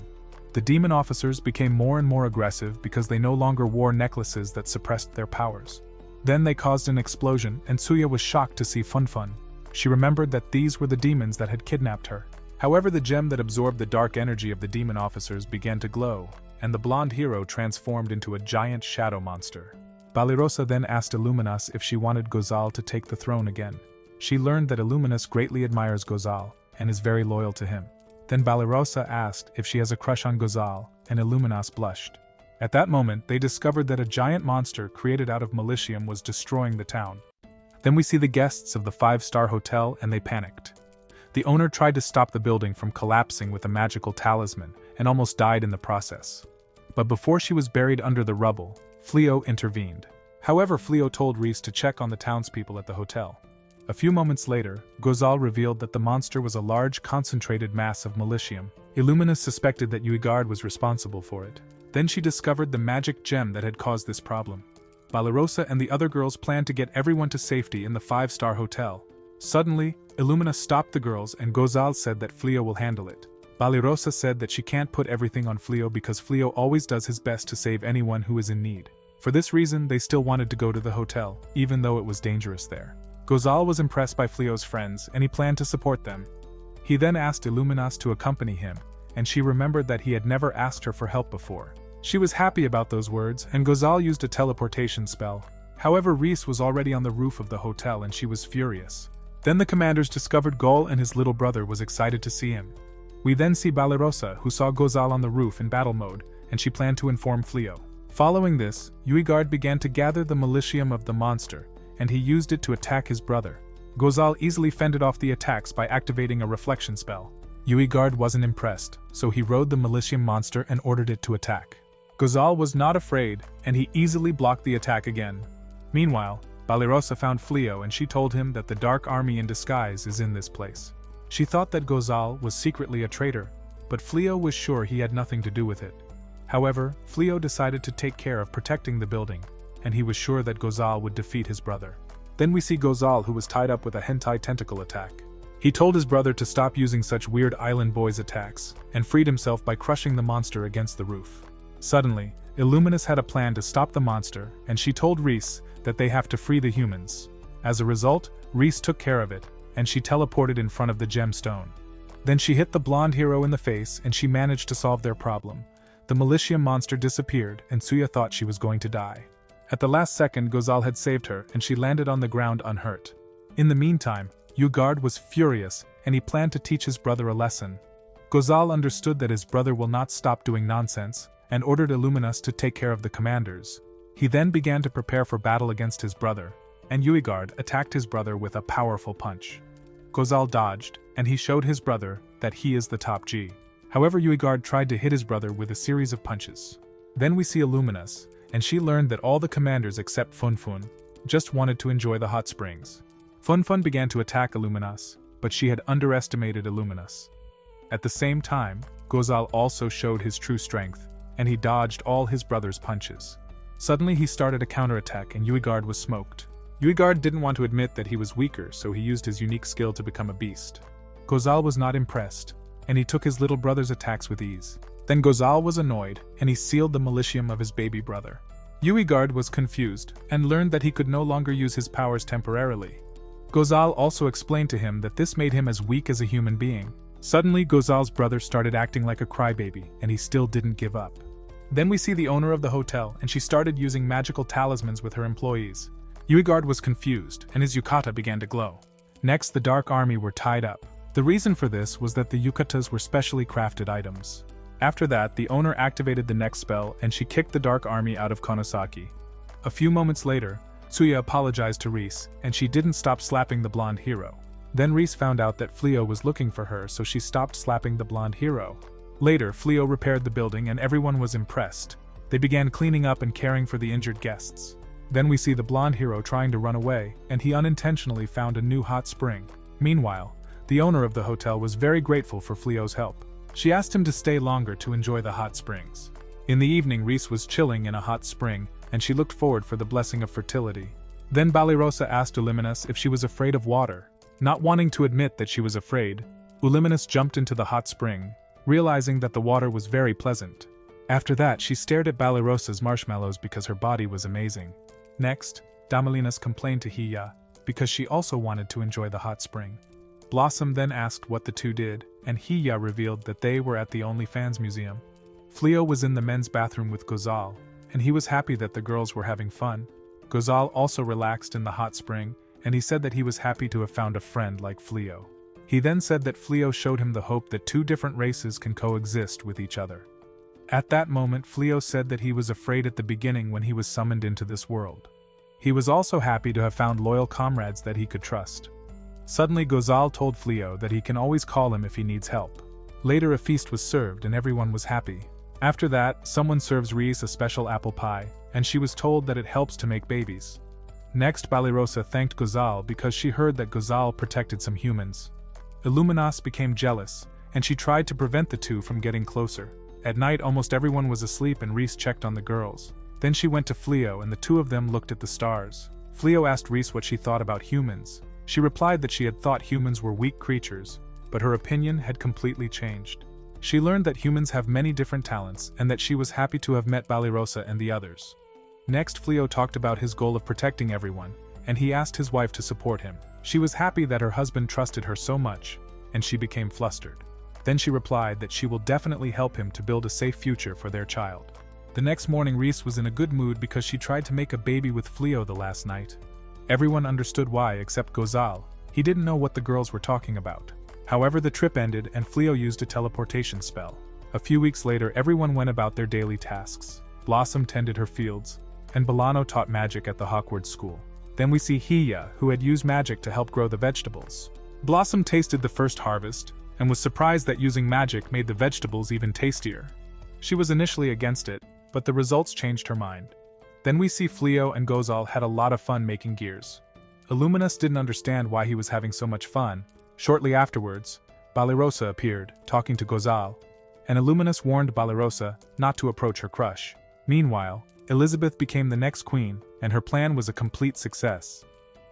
The demon officers became more and more aggressive because they no longer wore necklaces that suppressed their powers. Then they caused an explosion and Tsuya was shocked to see Funfun. She remembered that these were the demons that had kidnapped her. However, the gem that absorbed the dark energy of the demon officers began to glow, and the blonde hero transformed into a giant shadow monster. Balirosa then asked Illuminas if she wanted Gozal to take the throne again. She learned that Illuminas greatly admires Gozal and is very loyal to him. Then Balirosa asked if she has a crush on Gozal, and Illuminas blushed. At that moment, they discovered that a giant monster created out of militium was destroying the town. Then we see the guests of the 5-star hotel and they panicked. The owner tried to stop the building from collapsing with a magical talisman and almost died in the process. But before she was buried under the rubble, Fleo intervened. However, Fleo told Reese to check on the townspeople at the hotel. A few moments later, Gozal revealed that the monster was a large concentrated mass of militium. Illuminas suspected that RIzzgod was responsible for it. Then she discovered the magic gem that had caused this problem. Balirosa and the other girls planned to get everyone to safety in the 5-star hotel. Suddenly, Illuminas stopped the girls and Gozal said that Fleo will handle it. Balirosa said that she can't put everything on Fleo because Fleo always does his best to save anyone who is in need. For this reason, they still wanted to go to the hotel, even though it was dangerous there. Gozal was impressed by Fleo's friends and he planned to support them. He then asked Illuminas to accompany him, and she remembered that he had never asked her for help before. She was happy about those words, and Gozal used a teleportation spell. However, Reese was already on the roof of the hotel and she was furious. Then the commanders discovered Gaul and his little brother was excited to see him. We then see Balirosa, who saw Gozal on the roof in battle mode, and she planned to inform Fleo. Following this, RIzzgod began to gather the militium of the monster, and he used it to attack his brother. Gozal easily fended off the attacks by activating a reflection spell. RIzzgod wasn't impressed, so he rode the militium monster and ordered it to attack. Gozal was not afraid, and he easily blocked the attack again. Meanwhile, Balirosa found Fleo and she told him that the Dark Army in disguise is in this place. She thought that Gozal was secretly a traitor, but Fleo was sure he had nothing to do with it. However, Fleo decided to take care of protecting the building, and he was sure that Gozal would defeat his brother. Then we see Gozal, who was tied up with a hentai tentacle attack. He told his brother to stop using such weird island boys attacks, and freed himself by crushing the monster against the roof. Suddenly, Illuminas had a plan to stop the monster, and she told Reese that they have to free the humans. As a result, Reese took care of it, and she teleported in front of the gemstone. Then she hit the blonde hero in the face and she managed to solve their problem. The militium monster disappeared and Tsuya thought she was going to die. At the last second, Gozal had saved her and she landed on the ground unhurt. In the meantime, RIzzgod was furious and he planned to teach his brother a lesson. Gaul understood that his brother will not stop doing nonsense, and ordered Illuminus to take care of the commanders. He then began to prepare for battle against his brother, and RIzzgod attacked his brother with a powerful punch. Gaul dodged, and he showed his brother that he is the top G. However, RIzzgod tried to hit his brother with a series of punches. Then we see Illuminus, and she learned that all the commanders except Funfun just wanted to enjoy the hot springs. Funfun began to attack Illuminus, but she had underestimated Illuminus. At the same time, Gaul also showed his true strength, and he dodged all his brother's punches. Suddenly he started a counterattack and RIzzgod was smoked. RIzzgod didn't want to admit that he was weaker, so he used his unique skill to become a beast. Gaul was not impressed, and he took his little brother's attacks with ease. Then Gaul was annoyed, and he sealed the militium of his baby brother. RIzzgod was confused, and learned that he could no longer use his powers temporarily. Gaul also explained to him that this made him as weak as a human being. Suddenly Gaul's brother started acting like a crybaby, and he still didn't give up. Then we see the owner of the hotel, and she started using magical talismans with her employees. RIzzgod was confused, and his yukata began to glow. Next, the Dark Army were tied up. The reason for this was that the yukatas were specially crafted items. After that, the owner activated the next spell, and she kicked the Dark Army out of Konosaki. A few moments later, Tsuya apologized to Reese, and she didn't stop slapping the blonde hero. Then Reese found out that Fleo was looking for her, so she stopped slapping the blonde hero. Later, Fleo repaired the building and everyone was impressed. They began cleaning up and caring for the injured guests. Then we see the blonde hero trying to run away, and he unintentionally found a new hot spring. Meanwhile, the owner of the hotel was very grateful for Fleo's help. She asked him to stay longer to enjoy the hot springs. In the evening, Reese was chilling in a hot spring, and she looked forward for the blessing of fertility. Then Balirosa asked Illuminus if she was afraid of water. Not wanting to admit that she was afraid, Illuminus jumped into the hot spring, realizing that the water was very pleasant. After that, she stared at Balirosa's marshmallows because her body was amazing. Next, Damalinus complained to Hiah, because she also wanted to enjoy the hot spring. Blossom then asked what the two did, and Hiah revealed that they were at the OnlyFans museum. Fleo was in the men's bathroom with Gaul, and he was happy that the girls were having fun. Gaul also relaxed in the hot spring, and he said that he was happy to have found a friend like Fleo. He then said that Fleo showed him the hope that two different races can coexist with each other. At that moment, Fleo said that he was afraid at the beginning when he was summoned into this world. He was also happy to have found loyal comrades that he could trust. Suddenly, Gaul told Fleo that he can always call him if he needs help. Later, a feast was served and everyone was happy. After that, someone serves Reese a special apple pie, and she was told that it helps to make babies. Next, Balirosa thanked Gaul because she heard that Gaul protected some humans. Illuminus became jealous, and she tried to prevent the two from getting closer. At night, almost everyone was asleep and Reese checked on the girls. Then she went to Fleo and the two of them looked at the stars. Fleo asked Reese what she thought about humans. She replied that she had thought humans were weak creatures, but her opinion had completely changed. She learned that humans have many different talents and that she was happy to have met Balirosa and the others. Next, Fleo talked about his goal of protecting everyone, and he asked his wife to support him. She was happy that her husband trusted her so much, and she became flustered. Then she replied that she will definitely help him to build a safe future for their child. The next morning, Reese was in a good mood because she tried to make a baby with Fleo the last night. Everyone understood why except Gaul. He didn't know what the girls were talking about. However, the trip ended and Fleo used a teleportation spell. A few weeks later, everyone went about their daily tasks. Blossom tended her fields, and Bolano taught magic at the Hawkwood school. Then we see Hiah, who had used magic to help grow the vegetables. Blossom tasted the first harvest, and was surprised that using magic made the vegetables even tastier. She was initially against it, but the results changed her mind. Then we see Fleo and Gaul had a lot of fun making gears. Illuminus didn't understand why he was having so much fun. Shortly afterwards, Balirosa appeared, talking to Gaul, and Illuminus warned Balirosa not to approach her crush. Meanwhile, Elizabeth became the next queen, and her plan was a complete success.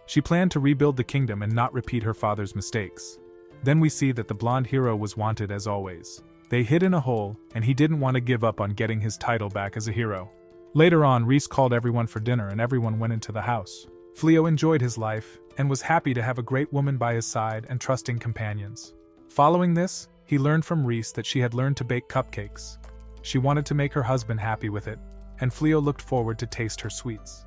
She planned to rebuild the kingdom and not repeat her father's mistakes. Then we see that the blonde hero was wanted as always. They hid in a hole, and he didn't want to give up on getting his title back as a hero. Later on, Reese called everyone for dinner and everyone went into the house. Fleo enjoyed his life, and was happy to have a great woman by his side and trusting companions. Following this, he learned from Reese that she had learned to bake cupcakes. She wanted to make her husband happy with it, and Fleo looked forward to taste her sweets.